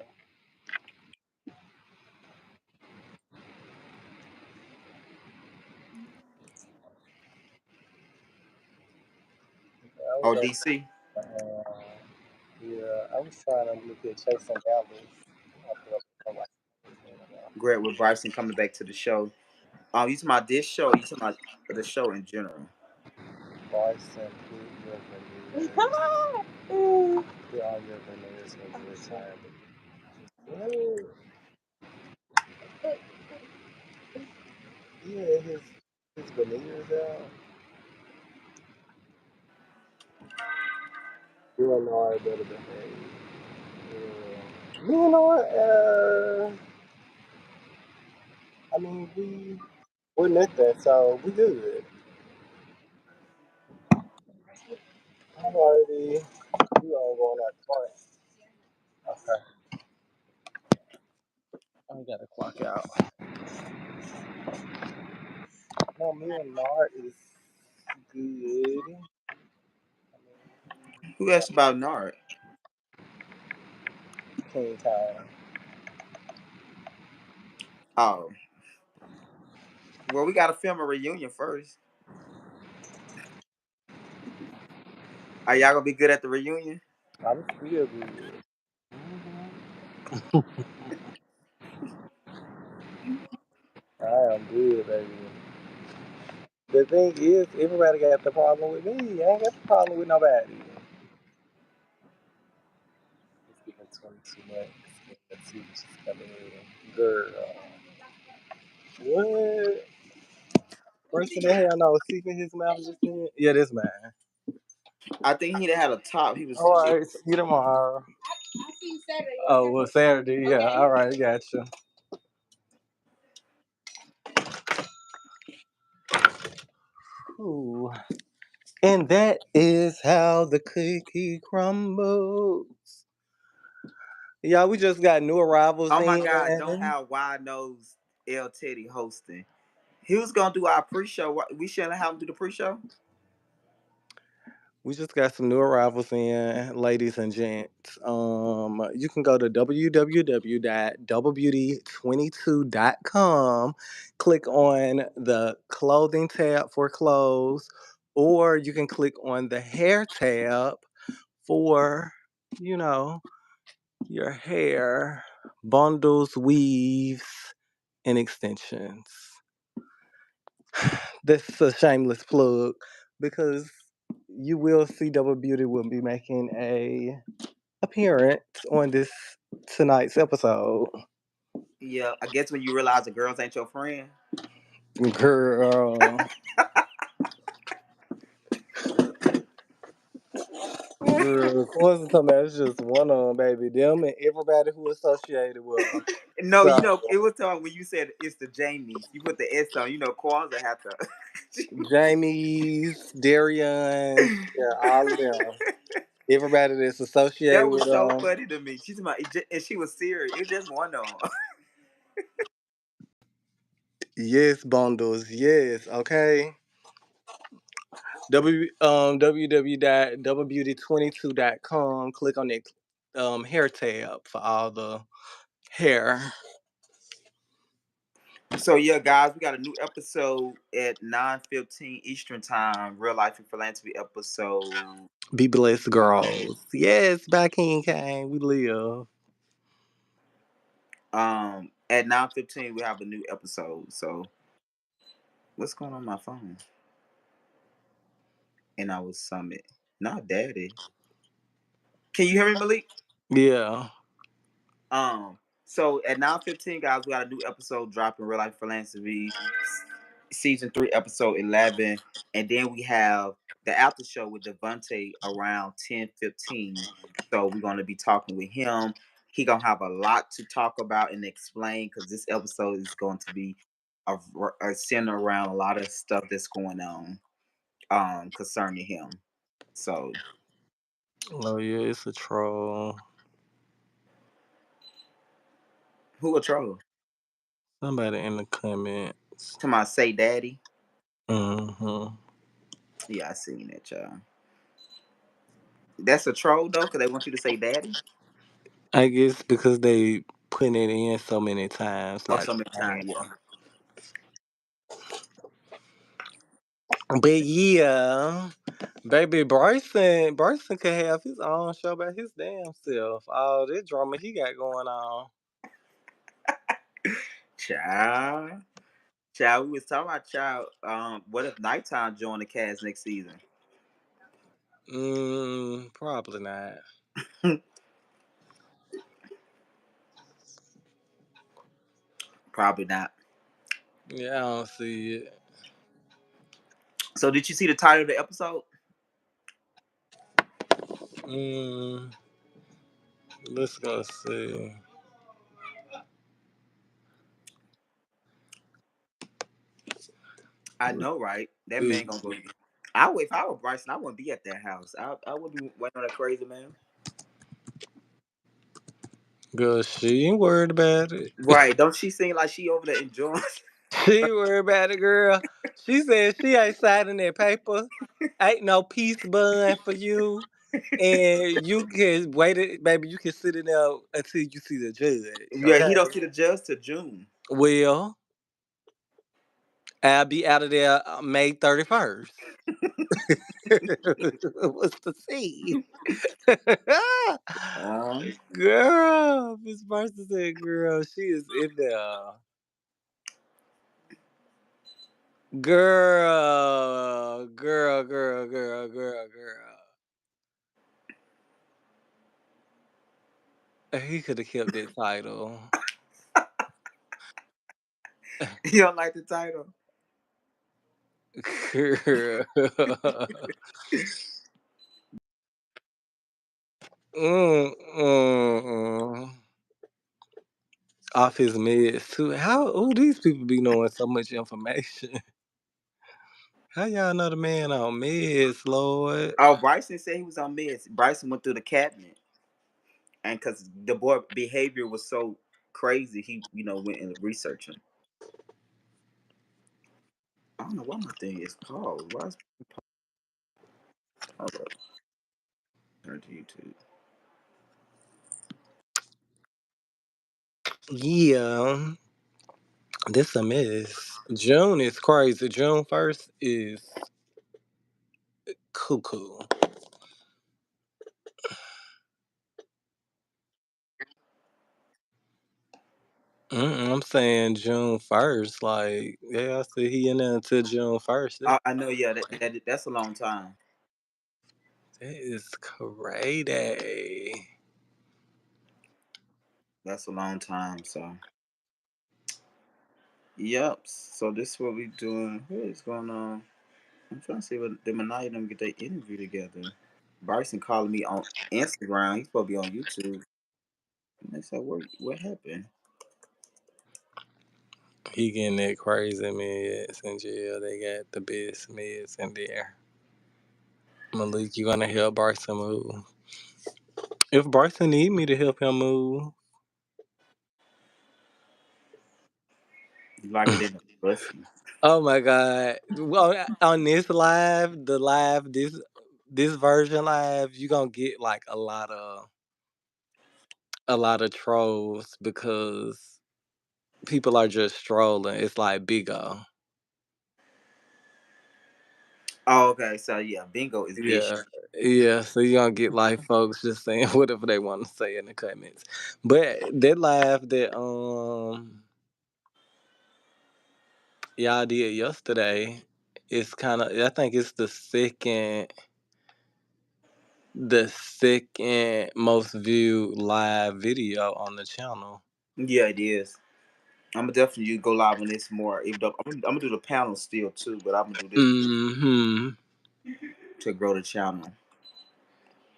I Oh, was DC. yeah, I was trying to look at chasing Dallas. Great with Bryson coming back to the show. You talking about this show? Or you talking about the show in general? Bryson, put your veneers. Put all your veneers in retirement. What? Yeah, his veneers out. You and I better behave. Yeah. You know what? I mean, we're nothing, so we good. Alrighty, we all going out twice. Okay, I gotta clock out. No, me and Nart is good. Who asked about Nard? King time. Oh, well, we gotta film a reunion first. Are y'all gonna be good at the reunion? I'm still good. I am good, baby. The thing is, everybody got the problem with me. I ain't got the problem with nobody. It's giving 22 months. Let's see what she's coming in. Girl. What? Person that hell no, sleeping his mouth just in? Yeah, this man. I think he had a top. He was. Alright, see you tomorrow. Oh, well, Saturday, yeah. Okay. Alright, gotcha. Ooh. And that is how the cookie crumbles. Y'all, we just got new arrivals Oh my God! Don't in. have wide nose L Teddy hosting. He was gonna do our pre-show. We shouldn't have him do the pre-show. We just got some new arrivals in, ladies and gents. You can go to www.doublebeauty22.com, click on the clothing tab for clothes, or you can click on the hair tab for, you know, your hair, bundles, weaves, and extensions. This is a shameless plug because you will see Double Beauty will be making a appearance on this tonight's episode. Yeah, I guess when you realize the girls ain't your friend. Girl. Girl, Quincy talking about it's just one of them, baby. Them and everybody who associated with them. No, So, you know it was time when you said it's the Jamies. You put the S on. You know, Kwanzaa had to. Jamie's, Darian, yeah, all of them. Everybody that's associated That with was so them. funny to me. She's my, and she was serious. It was just one of them. Yes, bundles. Yes. Okay. www.doublebeauty22.com. Click on the hair tab for all the hair. So yeah, guys, we got a new episode at 9:15 Eastern Time. Real Life and Philanthropy episode. Be blessed, Um, girls. Yes, by King Kane. We live. at 9:15 we have a new episode. So what's going on my phone? And I was Summit. Not Daddy. Can you hear me, Malik? Yeah. So at 9:15, guys, we got a new episode dropping Real Life Philanthropy, season 3, episode 11, and then we have the after show with Devontae around 10:15. So we're gonna be talking with him. He gonna have a lot to talk about and explain because this episode is going to be a center around a lot of stuff that's going on concerning him. So Oh yeah, it's a troll. who a troll? Somebody in the comments. To my say daddy. Mm-hmm. Yeah, I seen that, y'all. That's a troll though, because they want you to say daddy. I guess because they putting it in so many times, Or like. some time, yeah. But yeah, baby Bryson could have his own show by his damn self. All that drama he got going on. Child. Child, we was talking about child. What if Nighttime join the cast next season? Probably not. Probably not. Yeah, I don't see it. So did you see the title of the episode? Mm, let's go see. I know, right? That See. man gonna go. I would, if I were Bryson, I wouldn't be at that house. I wouldn't be waiting on that crazy man. Girl, she ain't worried about it. Right? Don't she seem like she over there enjoying? She ain't worried about it, girl. She said she ain't signing that paper. Ain't no peace bond for you. And you can wait it, baby. You can sit in there until you see the judge. Yeah, he Okay. don't see the judge till June. Well, I'll be out of there May 31st. What's the see? Girl, Miss Mercy said, girl, she is in there. Girl. He could have kept that title. You don't like the title? Girl. mm, mm, mm. Off his meds too. Who these people be knowing so much information? How y'all know the man on meds, Lord? Oh, Bryson said he was on meds. Bryson went through the cabinet, and because the boy behavior was so crazy, he went and researched him. I don't know why my thing is paused. Why is hold up? Turn to YouTube. Yeah, this a mess. June is crazy. June 1st is cuckoo. I'm saying June 1st. Like, yeah, I see he in there until June 1st. I know. Yeah, that's a long time. That is crazy. That's a long time. So, yep. So this is what we doing. What is going on? I'm trying to see what the Manaya them get their interview together. Bryson calling me on Instagram. He's supposed to be on YouTube. And they said, what happened? He getting that crazy meds in jail. They got the best meds in there. Malik, you gonna help Bryson move? If Bryson need me to help him move, You like it in the pussy. Oh my god! Well, on this live, the live this version live, you gonna get like a lot of trolls because people are just strolling. It's like big O. Oh, okay. So yeah, bingo is vicious. Yeah, yeah. So you gonna get like folks just saying whatever they want to say in the comments. But that live that y'all did yesterday, it's kind of, I think it's the second most viewed live video on the channel. Yeah, it is. I'm gonna definitely go live on this more. Even though I'm gonna do the panel still too, but I'm gonna do this Hmm. to grow the channel.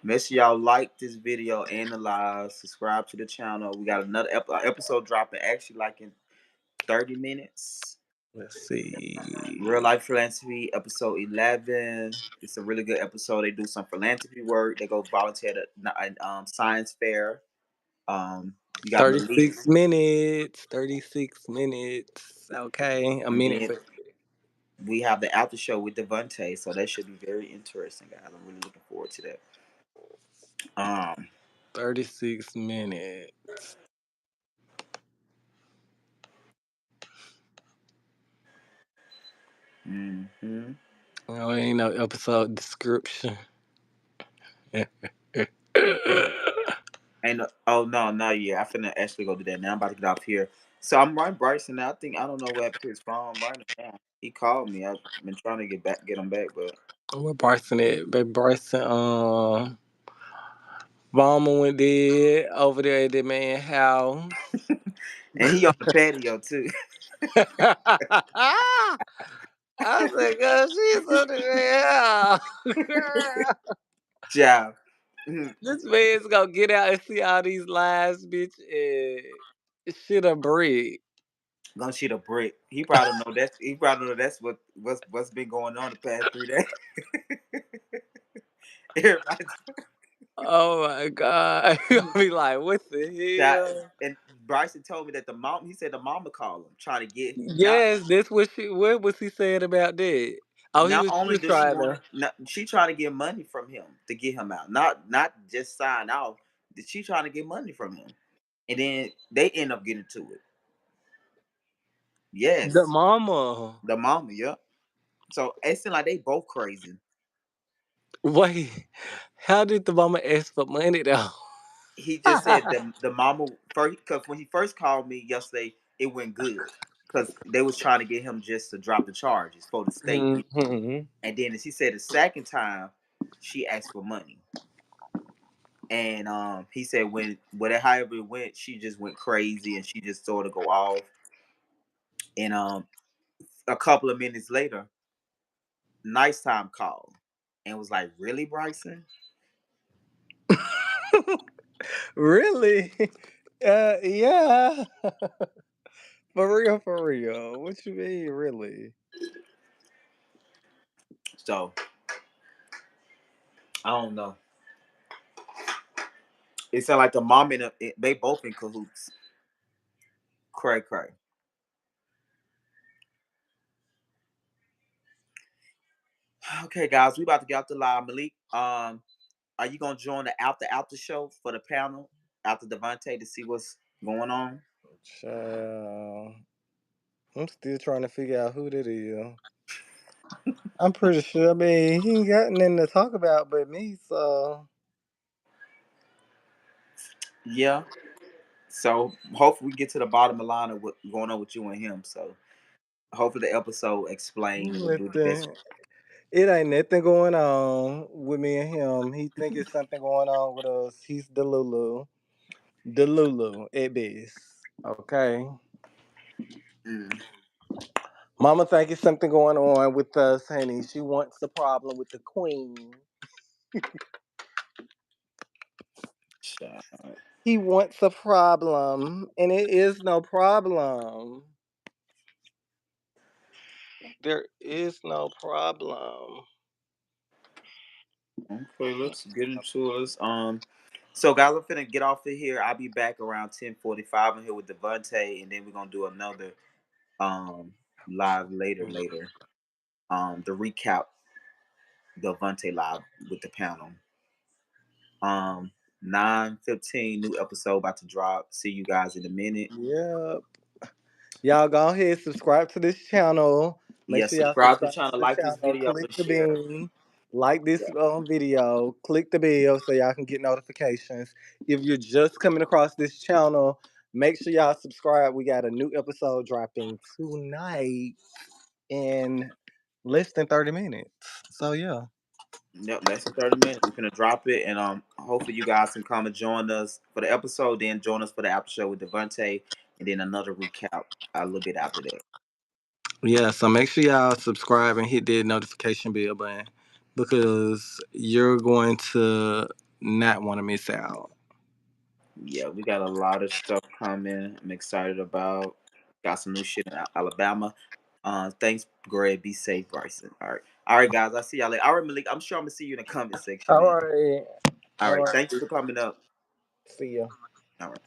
Make sure y'all like this video and the live. Subscribe to the channel. We got another episode dropping actually like in 30 minutes. Let's see. Real Life Philanthropy, episode 11. It's a really good episode. They do some philanthropy work. They go volunteer at science fair. You got Malik, 36 minutes. 36 minutes. Okay. A and minute then for we have the after show with Devontae. So that should be very interesting, guys. I'm really looking forward to that. 36 minutes. Mm-hmm. Oh, ain't no episode description. And oh no, not yet. I finna actually go do that now. I'm about to get off here. So I'm running Bryson now. I don't know what happened to his phone right now. He called me. I've been trying to get him back, but Where Bryson at? Baby Bryson, Mama went dead over there at that man house. and he on the patio too. I said, "God, she's on the man house." Job. This man's gonna get out and see all these lies, bitch, and shit a brick. Gonna shoot a brick. He probably know that's what's been going on the past 3 days. Everybody Oh my god. You gonna be like, what the shot. hell? And Bryson told me that he said the mama called him trying to get Yes, that's what was he saying about that? Oh, not she only was does she trying want to. to, she trying to get money from him to get him out, not just sign off. She trying to get money from him, and then they end up getting to it. The Yes, mama. the mama. Yep. So it seems like they both crazy. Wait, how did the mama ask for money though? He just said the mama first, because when he first called me yesterday, it went good because they was trying to get him just to drop the charges for the state, Hmm. and then as he said the second time, she asked for money. And he said when whatever however it went, she just went crazy and she just sort of go off. And a couple of minutes later, Nicetime called and was like, "Really, Bryson?" Really? Yeah. For real, for real. What you mean, really? So I don't know. It sounded like the mom and they both in cahoots. Cray cray. Okay, guys, we about to get off the live. Malik, are you gonna join the after show for the panel after Devontae to see what's going on? Child. I'm still trying to figure out who that is. I'm pretty sure. I mean, he ain't got nothing to talk about but me, so. Yeah. So hopefully we get to the bottom of the line of what's going on with you and him. So hopefully the episode explain will do the best. Nothing. It ain't nothing going on with me and him. He think it's something going on with us. He's Delulu. Delulu at best. Okay. Mm. Mama think it's something going on with us, honey. She wants a problem with the queen. Child. He wants a problem, and it is no problem. There is no problem. Okay, let's get into it. So guys, I'm finna get off of here. I'll be back around 10:45 in here with Devontae, and then we're gonna do another um live later. The recap the Avante live with the panel. 9:15 new episode about to drop. See you guys in a minute. Yep. Y'all go ahead, subscribe to this channel. Make Yeah, sure y'all subscribe to the subscribe to channel, the like this channel. video, Click and the share. bean. Like this Yeah. video. Click the bell so y'all can get notifications. If you're just coming across this channel, make sure y'all subscribe. We got a new episode dropping tonight in less than 30 minutes. So yeah. Yep, less than 30 minutes. We're gonna drop it, and hopefully you guys can come and join us for the episode, then join us for the after show with Devontae, and then another recap a little bit after that. Yeah, so make sure y'all subscribe and hit the notification bell button because you're going to not want to miss out. Yeah, we got a lot of stuff coming. I'm excited about. Got some new shit in Alabama. Thanks, Greg. Be safe, Bryson. All right, guys. I'll see y'all later. All right, Malik. I'm sure I'm gonna see you in the comment section, All man. right. All All right. right. Thanks for coming up. See ya. All right.